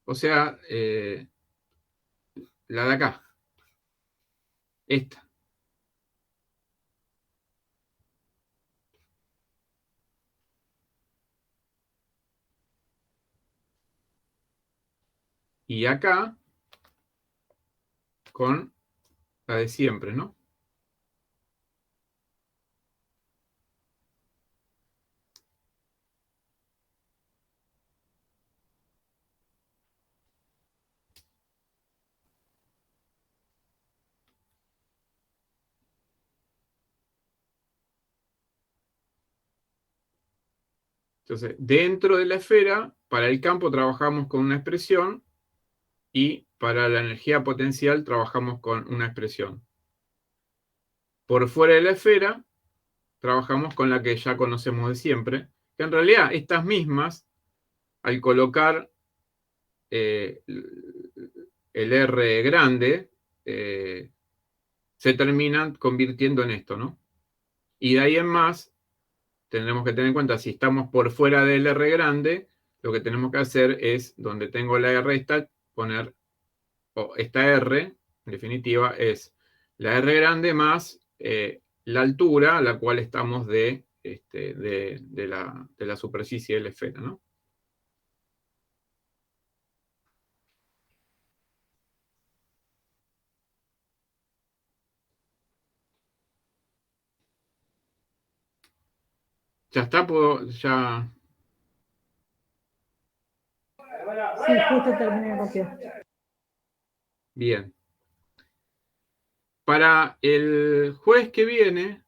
C: O sea, la de acá. Esta. Y acá con la de siempre, ¿no? Entonces, dentro de la esfera, para el campo trabajamos con una expresión y para la energía potencial trabajamos con una expresión. Por fuera de la esfera, trabajamos con la que ya conocemos de siempre, que en realidad estas mismas, al colocar el R grande, se terminan convirtiendo en esto, ¿no? Y de ahí en más, tendremos que tener en cuenta, si estamos por fuera del R grande, lo que tenemos que hacer es, donde tengo la R esta, poner, o esta R, en definitiva, es la R grande más la altura a la cual estamos de la superficie de la esfera, ¿no? Ya está, puedo, ya...
E: Sí, justo terminé de copiar.
C: Bien. Para el jueves que viene,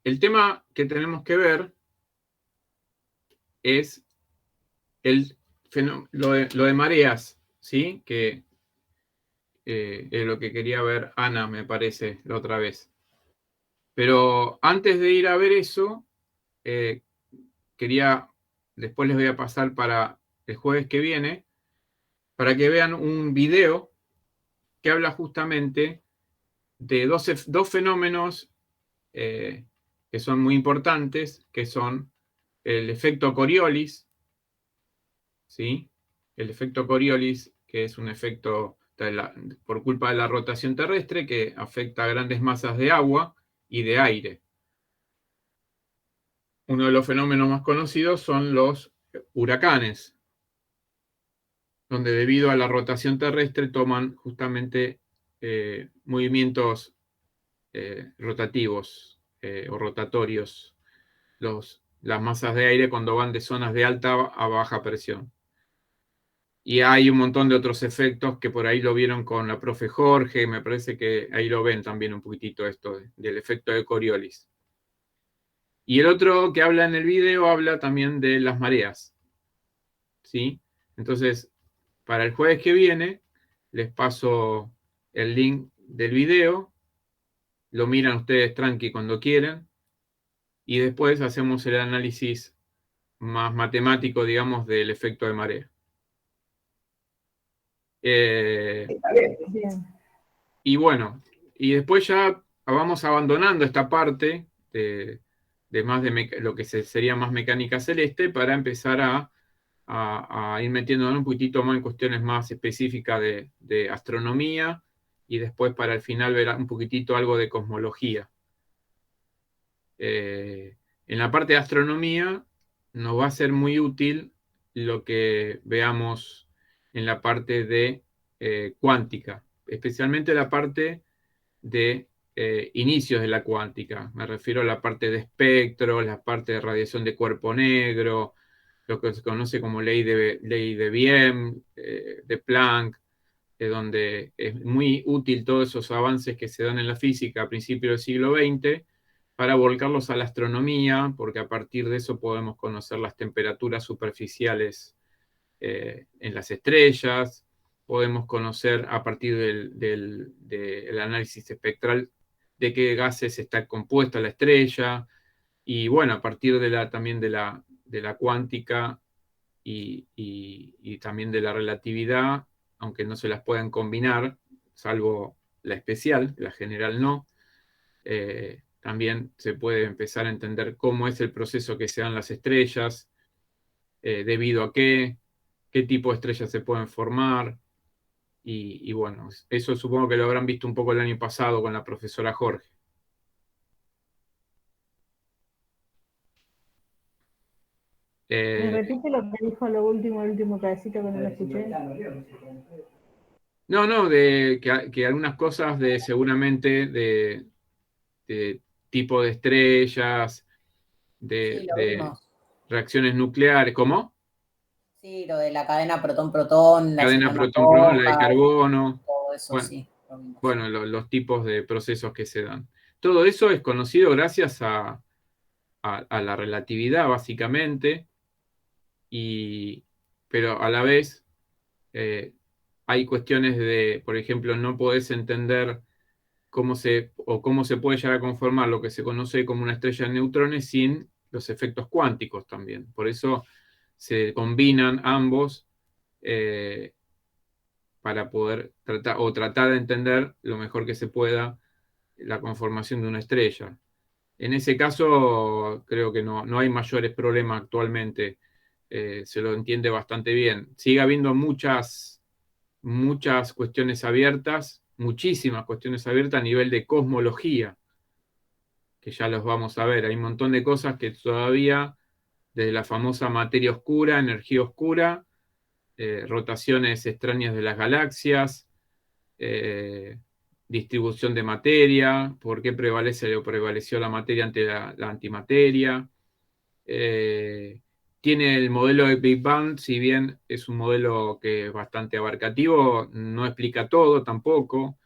C: el tema que tenemos que ver es lo de mareas, ¿sí? Que es lo que quería ver Ana, me parece, la otra vez. Pero antes de ir a ver eso, después les voy a pasar para el jueves que viene, para que vean un video que habla justamente de dos fenómenos que son muy importantes, que son el efecto Coriolis, ¿sí? El efecto Coriolis, que es un efecto por culpa de la rotación terrestre que afecta a grandes masas de agua y de aire. Uno de los fenómenos más conocidos son los huracanes, donde debido a la rotación terrestre toman justamente movimientos rotativos o rotatorios las masas de aire cuando van de zonas de alta a baja presión. Y hay un montón de otros efectos que por ahí lo vieron con la profe Jorge, me parece que ahí lo ven también un poquitito esto del efecto de Coriolis. Y el otro que habla en el video habla también de las mareas, ¿sí? Entonces, para el jueves que viene, les paso el link del video, lo miran ustedes tranqui cuando quieran, y después hacemos el análisis más matemático, digamos, del efecto de marea.
E: Bien.
C: Y bueno, y después ya vamos abandonando esta parte de más de lo que sería más mecánica celeste para empezar a ir metiéndonos un poquitito más en cuestiones más específicas de astronomía y después para el final ver un poquitito algo de cosmología. En la parte de astronomía nos va a ser muy útil lo que veamos en la parte de cuántica, especialmente la parte de inicios de la cuántica. Me refiero a la parte de espectro, la parte de radiación de cuerpo negro, lo que se conoce como ley de Wien, de Planck, donde es muy útil todos esos avances que se dan en la física a principios del siglo XX para volcarlos a la astronomía, porque a partir de eso podemos conocer las temperaturas superficiales en las estrellas, podemos conocer a partir del análisis espectral de qué gases está compuesta la estrella, y bueno, a partir también de la cuántica y también de la relatividad, aunque no se las puedan combinar, salvo la especial, la general no, también se puede empezar a entender cómo es el proceso que se dan las estrellas, debido a qué tipo de estrellas se pueden formar, y bueno, eso supongo que lo habrán visto un poco el año pasado con la profesora Jorge.
E: ¿Me repite lo que dijo lo último, el último pedacito que no lo escuché?
C: No, que algunas cosas seguramente de tipo de estrellas,
F: Sí, lo
C: de
F: vimos.
C: reacciones nucleares, ¿cómo?
F: Sí, lo de la cadena protón-protón, las
C: Cadena
F: enanas
C: protón-protón, la de
F: rojas,
C: carbono,
F: todo eso,
C: bueno,
F: sí, lo vimos.
C: bueno, los tipos de procesos que se dan. Todo eso es conocido gracias a la relatividad, básicamente, pero a la vez hay cuestiones por ejemplo, no podés entender cómo se puede llegar a conformar lo que se conoce como una estrella de neutrones sin los efectos cuánticos también. Por eso se combinan ambos para poder tratar de entender lo mejor que se pueda la conformación de una estrella. En ese caso, creo que no hay mayores problemas actualmente. Se lo entiende bastante bien. Sigue habiendo muchas cuestiones abiertas, muchísimas cuestiones abiertas a nivel de cosmología, que ya los vamos a ver. Hay un montón de cosas que todavía, desde la famosa materia oscura, energía oscura, rotaciones extrañas de las galaxias, distribución de materia, por qué prevalece o prevaleció la materia ante la antimateria. Tiene el modelo de Big Bang, si bien es un modelo que es bastante abarcativo, no explica todo tampoco.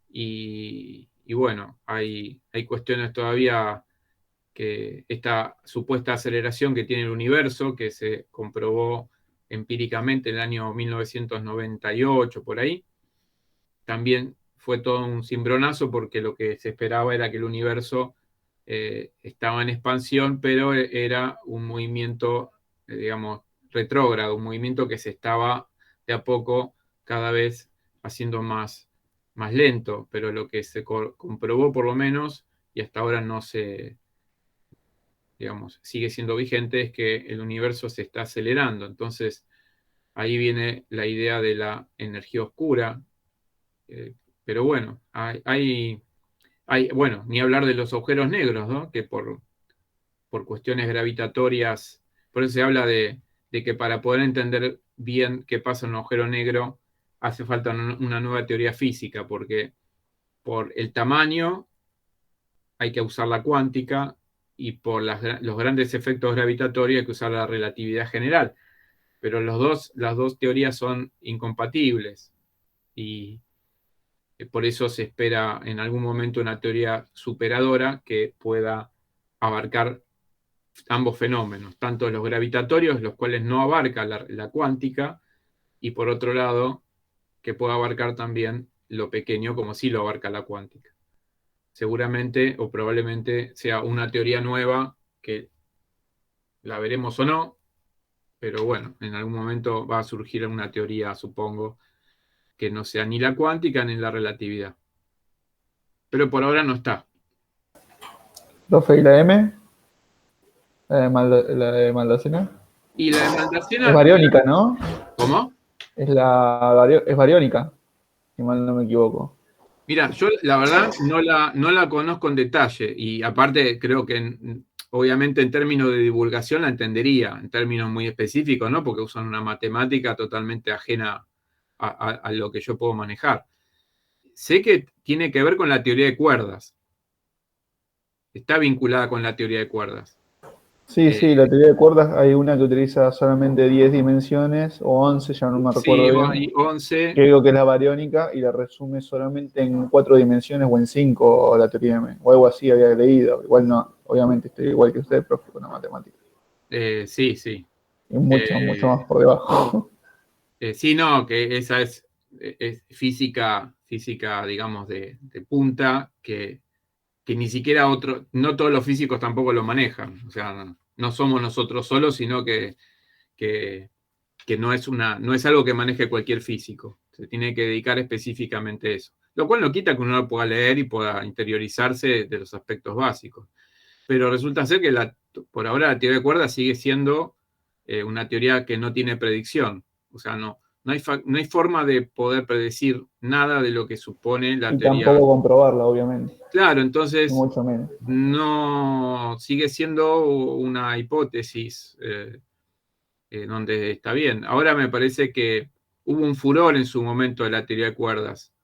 C: Y bueno, hay cuestiones todavía que esta supuesta aceleración que tiene el universo, que se comprobó empíricamente en el año 1998, por ahí, también fue todo un cimbronazo porque lo que se esperaba era que el universo estaba en expansión, pero era un movimiento, digamos, retrógrado, un movimiento que se estaba de a poco cada vez haciendo más lento, pero lo que se comprobó por lo menos, y hasta ahora no se, digamos, sigue siendo vigente, es que el universo se está acelerando. Entonces, ahí viene la idea de la energía oscura. Pero bueno, bueno, ni hablar de los agujeros negros, ¿no? Que por cuestiones gravitatorias, por eso se habla de que para poder entender bien qué pasa en un agujero negro, hace falta una nueva teoría física, porque por el tamaño hay que usar la cuántica y por los grandes efectos gravitatorios hay que usar la relatividad general. Pero las dos teorías son incompatibles y por eso se espera en algún momento una teoría superadora que pueda abarcar ambos fenómenos, tanto los gravitatorios, los cuales no abarca la cuántica, y por otro lado, que pueda abarcar también lo pequeño como sí lo abarca la cuántica. Seguramente o probablemente sea una teoría nueva que la veremos o no, pero bueno, en algún momento va a surgir una teoría, supongo, que no sea ni la cuántica ni la relatividad. Pero por ahora no está.
B: Profe, ¿y la M? La de Maldacena.
C: Y la de
B: Es
C: Maldacena...
B: bariónica, ¿no?
C: ¿Cómo?
B: Es bariónica, si mal no me equivoco.
C: Mira, yo la verdad no la conozco en detalle y aparte creo que obviamente en términos de divulgación la entendería, en términos muy específicos, ¿no? Porque usan una matemática totalmente ajena a lo que yo puedo manejar. Sé que tiene que ver con la teoría de cuerdas. Está vinculada con la teoría de cuerdas.
B: Sí, la teoría de cuerdas, hay una que utiliza solamente 10 dimensiones, o 11, ya no me recuerdo
C: Sí,
B: bien.
C: hay 11.
B: Que digo que es la bariónica y la resume solamente en 4 dimensiones o en 5 la teoría M. O algo así había leído. Igual no, obviamente estoy igual que usted, profe, con la matemática.
C: Sí.
B: Y mucho más por debajo.
C: Sí, no, que esa es física, digamos, de punta, que ni siquiera no todos los físicos tampoco lo manejan. O sea, no somos nosotros solos, sino que no es algo que maneje cualquier físico. Se tiene que dedicar específicamente a eso. Lo cual no quita que uno lo pueda leer y pueda interiorizarse de los aspectos básicos. Pero resulta ser que por ahora la teoría de cuerdas sigue siendo una teoría que no tiene predicción. O sea, no hay forma de poder predecir nada de lo que supone la
B: Y
C: teoría.
B: tampoco comprobarla, obviamente.
C: Claro, entonces
B: Mucho menos.
C: no sigue siendo una hipótesis donde está bien. Ahora me parece que hubo un furor en su momento de la teoría de cuerdas.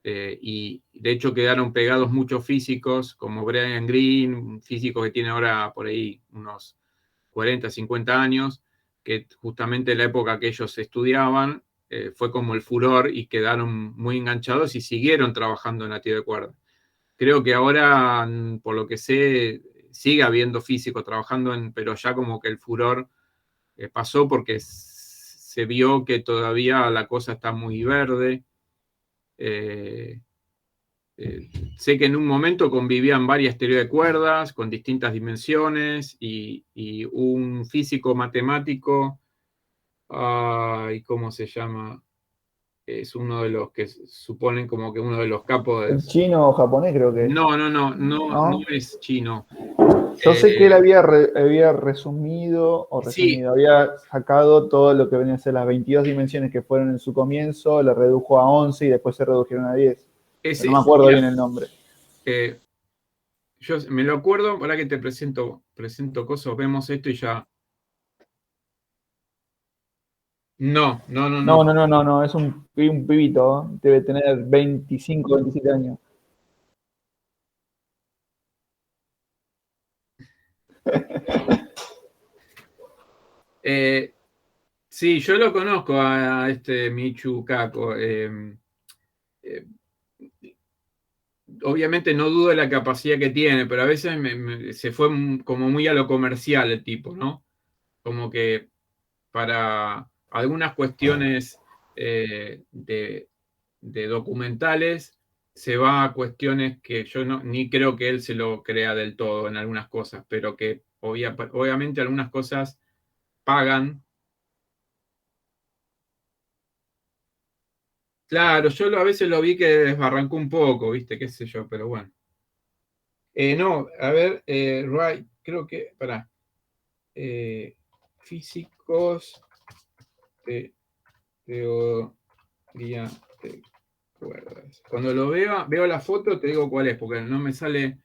C: Y de hecho quedaron pegados muchos físicos, como Brian Greene, un físico que tiene ahora por ahí unos 40, 50 años, que justamente en la época que ellos estudiaban fue como el furor y quedaron muy enganchados y siguieron trabajando en la teoría de cuerdas. Creo que ahora, por lo que sé, sigue habiendo físicos trabajando pero ya como que el furor pasó porque se vio que todavía la cosa está muy verde. Sé que en un momento convivían varias teorías de cuerdas con distintas dimensiones y un físico matemático, ¿cómo se llama? Es uno de los que suponen como que uno de los capos de...
B: El chino o japonés creo que es.
C: No es chino.
B: Yo sé que él había resumido,
C: Sí.
B: había sacado todo lo que venían a ser las 22 dimensiones que fueron en su comienzo, le redujo a 11 y después se redujeron a 10. No me acuerdo bien el nombre.
C: Yo me lo acuerdo, ahora que te presento cosas, vemos esto y ya. No.
B: No, es un pibito, debe tener 25, 27 años.
C: Sí, yo lo conozco a este Michio Kaku. Obviamente no dudo de la capacidad que tiene, pero a veces se fue como muy a lo comercial el tipo, ¿no? Como que para algunas cuestiones de documentales se va a cuestiones que yo ni creo que él se lo crea del todo en algunas cosas, pero que obviamente algunas cosas pagan. Claro, yo a veces lo vi que desbarrancó un poco, ¿viste? Qué sé yo, pero bueno. No, a ver, Wright, creo que, físicos de teoría de cuerdas. Cuando lo veo la foto, te digo cuál es, porque no me sale.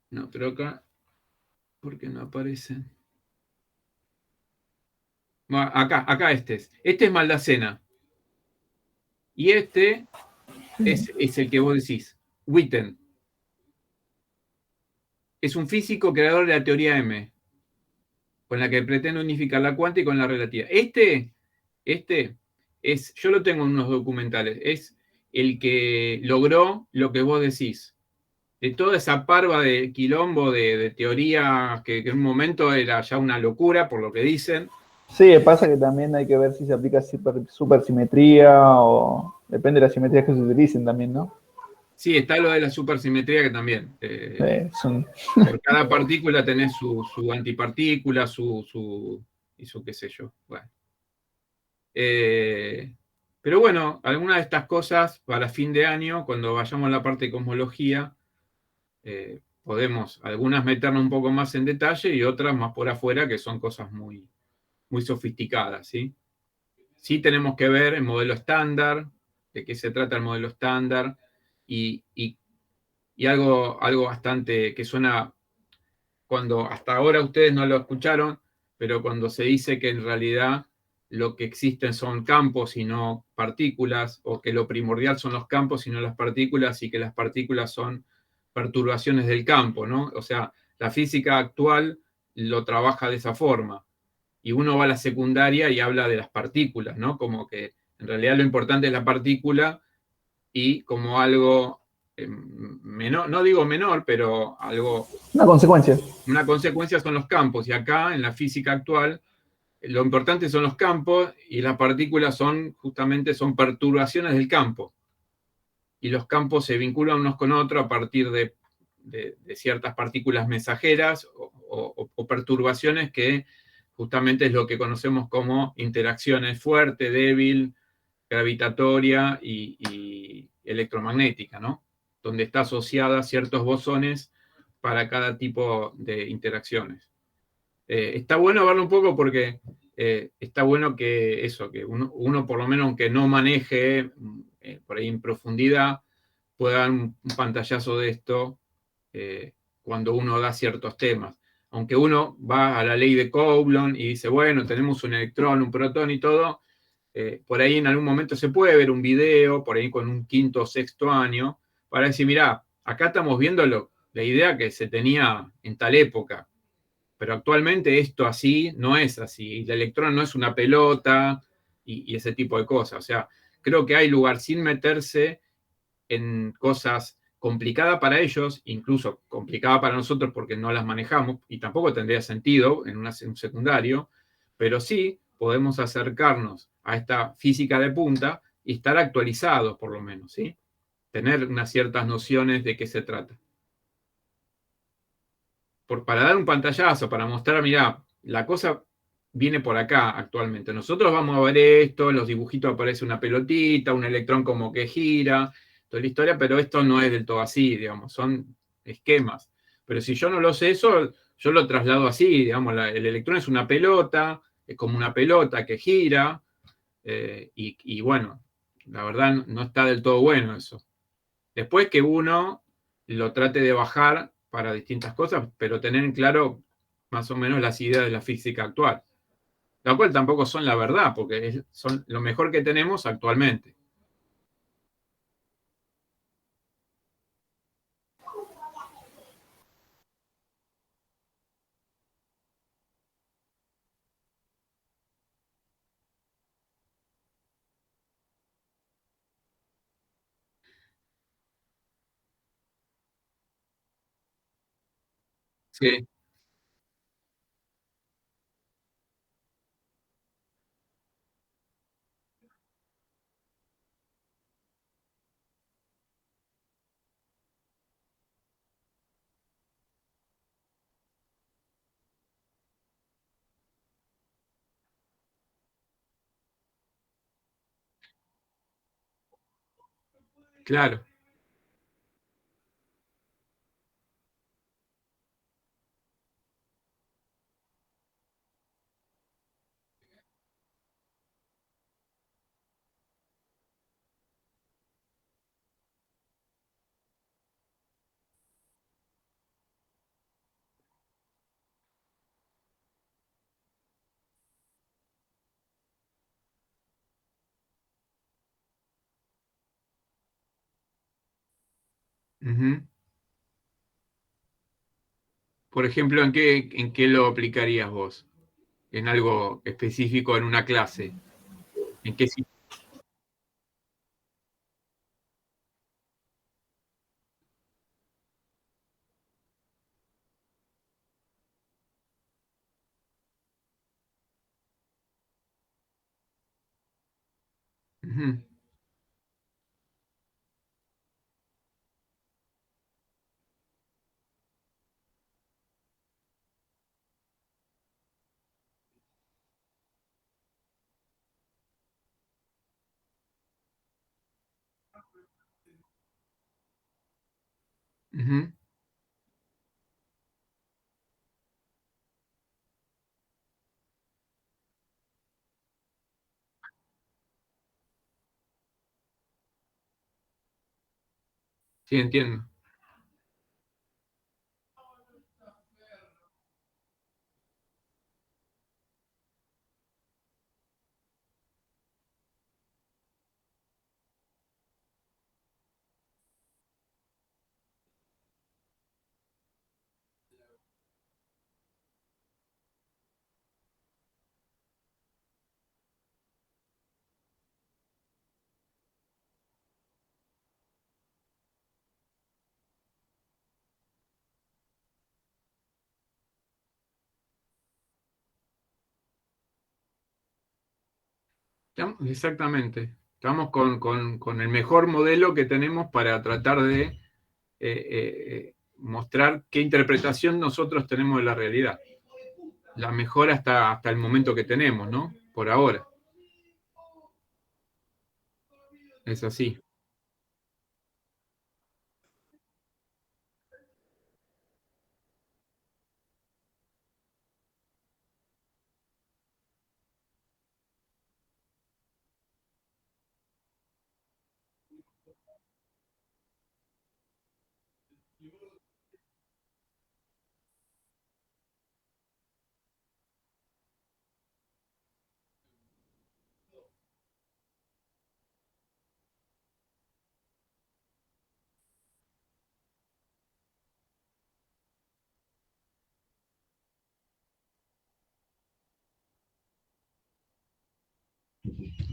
C: No, pero acá, ¿por qué no aparecen? Bueno, acá este es. Este es Maldacena. Y este es el que vos decís, Witten. Es un físico creador de la teoría M, con la que pretende unificar la cuántica con la relativa. Este yo lo tengo en unos documentales, es el que logró lo que vos decís. De toda esa parva de quilombo de teoría que en un momento era ya una locura, por lo que dicen.
B: Sí, pasa que también hay que ver si se aplica supersimetría o depende de las simetrías que se utilicen también, ¿no?
C: Sí, está lo de la supersimetría que también. Por cada partícula tenés su antipartícula, y su qué sé yo. Bueno. Pero bueno, algunas de estas cosas para fin de año, cuando vayamos a la parte de cosmología, podemos algunas meternos un poco más en detalle y otras más por afuera, que son cosas muy, muy sofisticadas, ¿sí? Sí tenemos que ver el modelo estándar, de qué se trata el modelo estándar, y algo bastante que suena, cuando hasta ahora ustedes no lo escucharon, pero cuando se dice que en realidad lo que existen son campos y no partículas, o que lo primordial son los campos y no las partículas, y que las partículas son perturbaciones del campo, ¿no? O sea, la física actual lo trabaja de esa forma. Y uno va a la secundaria y habla de las partículas, ¿no? Como que en realidad lo importante es la partícula y como algo menor, no digo menor, pero algo...
B: Una consecuencia.
C: Una consecuencia son los campos. Y acá, en la física actual, lo importante son los campos y las partículas justamente son perturbaciones del campo. Y los campos se vinculan unos con otros a partir de ciertas partículas mensajeras o perturbaciones que justamente es lo que conocemos como interacciones fuerte, débil, gravitatoria y electromagnética, ¿no? Donde está asociada a ciertos bosones para cada tipo de interacciones. Está bueno verlo un poco porque está bueno que uno por lo menos, aunque no maneje por ahí en profundidad, pueda dar un pantallazo de esto cuando uno da ciertos temas. Aunque uno va a la ley de Coulomb y dice, bueno, tenemos un electrón, un protón y todo, por ahí en algún momento se puede ver un video, por ahí con un quinto o sexto año, para decir, mirá, acá estamos viendo la idea que se tenía en tal época, pero actualmente esto así no es así. El electrón no es una pelota y ese tipo de cosas. O sea, creo que hay lugar sin meterse en cosas complicadas para ellos, incluso complicadas para nosotros porque no las manejamos y tampoco tendría sentido en un secundario, pero sí podemos acercarnos a esta física de punta y estar actualizados por lo menos, ¿sí? Tener unas ciertas nociones de qué se trata. Para dar un pantallazo, para mostrar, mirá, la cosa viene por acá actualmente. Nosotros vamos a ver esto, en los dibujitos aparece una pelotita, un electrón como que gira, toda la historia, pero esto no es del todo así, digamos, son esquemas. Pero si yo no lo sé eso, yo lo traslado así, digamos, el electrón es una pelota, es como una pelota que gira, y bueno, la verdad no está del todo bueno eso. Después que uno lo trate de bajar para distintas cosas, pero tener en claro más o menos las ideas de la física actual, la cual tampoco son la verdad, porque son lo mejor que tenemos actualmente. Sí, claro. Ujú. Por ejemplo, ¿en qué lo aplicarías vos? ¿En algo específico en una clase? ¿En qué Ujú. Ujú. Sí, entiendo. Exactamente. Estamos con el mejor modelo que tenemos para tratar de mostrar qué interpretación nosotros tenemos de la realidad. La mejor hasta el momento que tenemos, ¿no? Por ahora. Es así.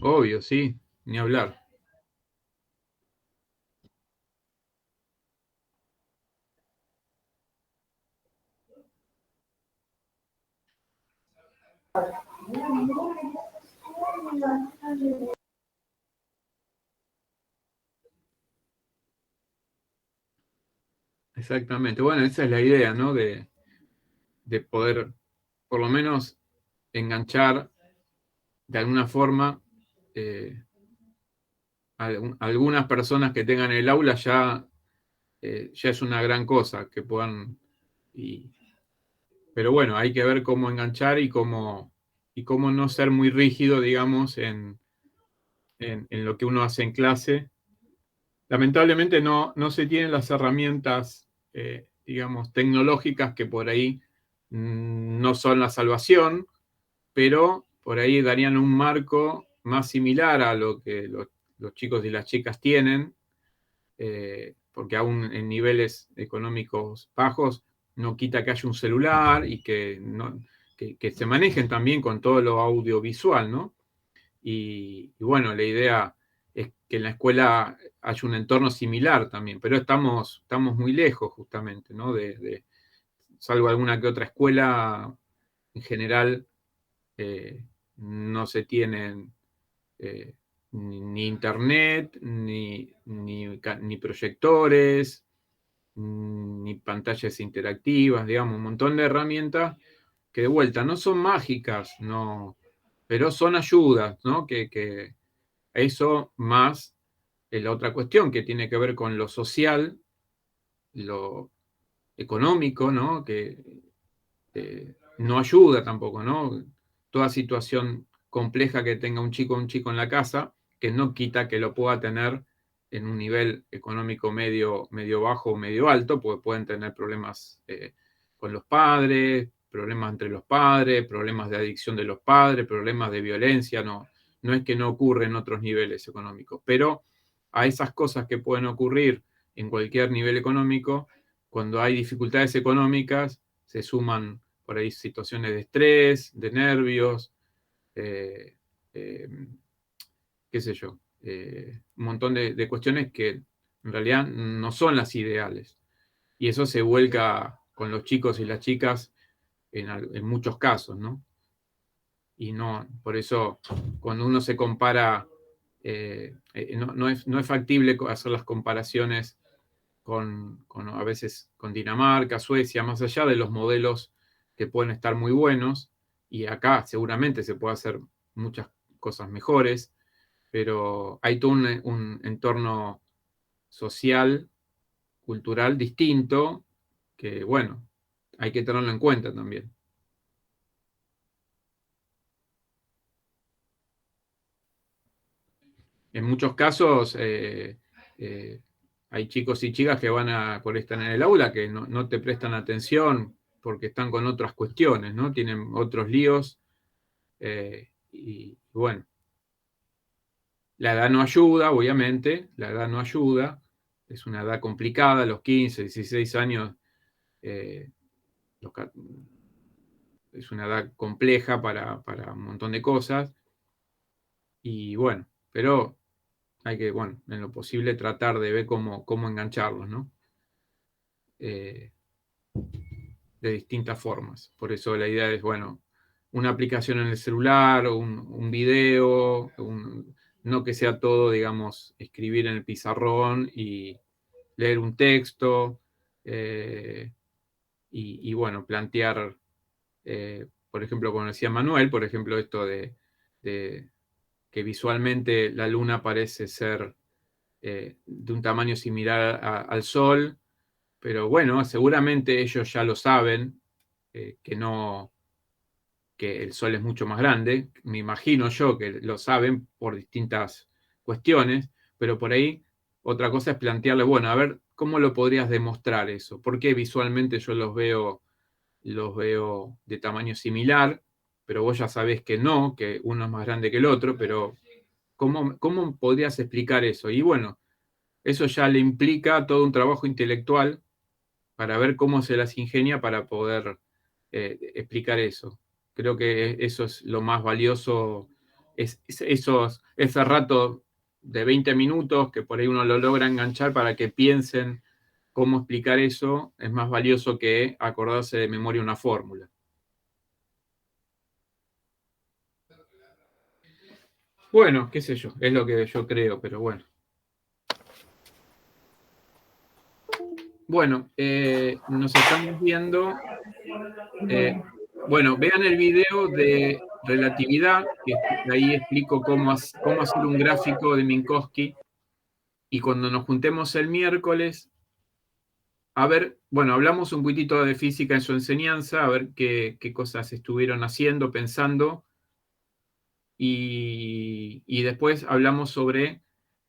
C: Obvio, sí. Ni hablar. Exactamente. Bueno, esa es la idea, ¿no? De poder, por lo menos, enganchar de alguna forma algunas personas que tengan el aula ya es una gran cosa que puedan. Pero bueno, hay que ver cómo enganchar y cómo no ser muy rígido, digamos, en lo que uno hace en clase. Lamentablemente no se tienen las herramientas, digamos, tecnológicas que por ahí no son la salvación, pero por ahí darían un marco más similar a lo que los chicos y las chicas tienen, porque aún en niveles económicos bajos no quita que haya un celular y que se manejen también con todo lo audiovisual, ¿no? Y bueno, la idea es que en la escuela haya un entorno similar también, pero estamos muy lejos justamente, ¿no? Salvo alguna que otra escuela, en general no se tienen ni internet, ni proyectores, ni pantallas interactivas, digamos, un montón de herramientas que de vuelta no son mágicas, no, pero son ayudas, ¿no? Que eso más es la otra cuestión que tiene que ver con lo social, lo económico, ¿no? Que no ayuda tampoco, ¿no? Toda situación compleja que tenga un chico en la casa, que no quita que lo pueda tener en un nivel económico medio bajo o medio alto, porque pueden tener problemas con los padres, problemas entre los padres, problemas de adicción de los padres, problemas de violencia, no es que no ocurre en otros niveles económicos, pero a esas cosas que pueden ocurrir en cualquier nivel económico, cuando hay dificultades económicas, se suman por ahí situaciones de estrés, de nervios, eh, eh, qué sé yo, un montón de cuestiones que en realidad no son las ideales. Y eso se vuelca con los chicos y las chicas en muchos casos, ¿no? Y no, por eso cuando uno se compara no es factible hacer las comparaciones a veces con Dinamarca, Suecia, más allá de los modelos que pueden estar muy buenos, y acá seguramente se puede hacer muchas cosas mejores, pero hay todo un entorno social, cultural distinto, que bueno, hay que tenerlo en cuenta también. En muchos casos hay chicos y chicas que por estar en el aula que no te prestan atención porque están con otras cuestiones, ¿no? Tienen otros líos y bueno, la edad no ayuda, obviamente, la edad no ayuda, es una edad complicada, los 15, 16 años es una edad compleja para un montón de cosas y bueno, pero hay que, bueno, en lo posible tratar de ver cómo engancharlos, ¿no? De distintas formas. Por eso la idea es, bueno, una aplicación en el celular, un video, no que sea todo, digamos, escribir en el pizarrón y leer un texto y bueno, plantear, por ejemplo, como decía Manuel, por ejemplo, esto de que visualmente la luna parece ser de un tamaño similar al Sol, pero bueno, seguramente ellos ya lo saben, que el Sol es mucho más grande, me imagino yo que lo saben por distintas cuestiones, pero por ahí otra cosa es plantearle, bueno, a ver, ¿cómo lo podrías demostrar eso? Porque visualmente yo los veo de tamaño similar, pero vos ya sabés que no, que uno es más grande que el otro, pero ¿cómo podrías explicar eso? Y bueno, eso ya le implica todo un trabajo intelectual para ver cómo se las ingenia para poder explicar eso. Creo que eso es lo más valioso, ese rato de 20 minutos que por ahí uno lo logra enganchar para que piensen cómo explicar eso, es más valioso que acordarse de memoria una fórmula. Bueno, qué sé yo, es lo que yo creo, pero bueno. Bueno, nos estamos viendo. Bueno, vean el video de relatividad, que ahí explico cómo hacer un gráfico de Minkowski. Y cuando nos juntemos el miércoles, a ver, bueno, hablamos un poquitito de física en su enseñanza, a ver qué cosas estuvieron haciendo, pensando. Y después hablamos sobre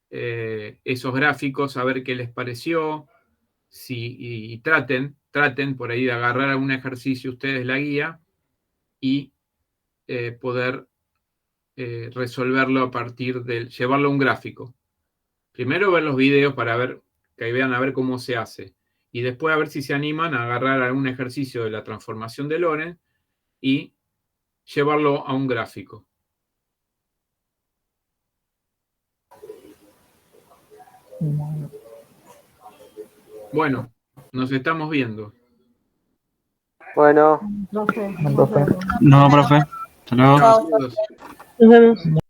C: esos gráficos, a ver qué les pareció. Y traten por ahí de agarrar algún ejercicio ustedes la guía y poder resolverlo a partir llevarlo a un gráfico. Primero ver los videos para ver, que vean a ver cómo se hace. Y después a ver si se animan a agarrar algún ejercicio de la transformación de Lorentz y llevarlo a un gráfico. Bueno, nos estamos viendo.
G: Bueno.
E: Profe.
B: No, profe.
H: No, profe. Hasta luego.
F: Chao.
E: Nos vemos.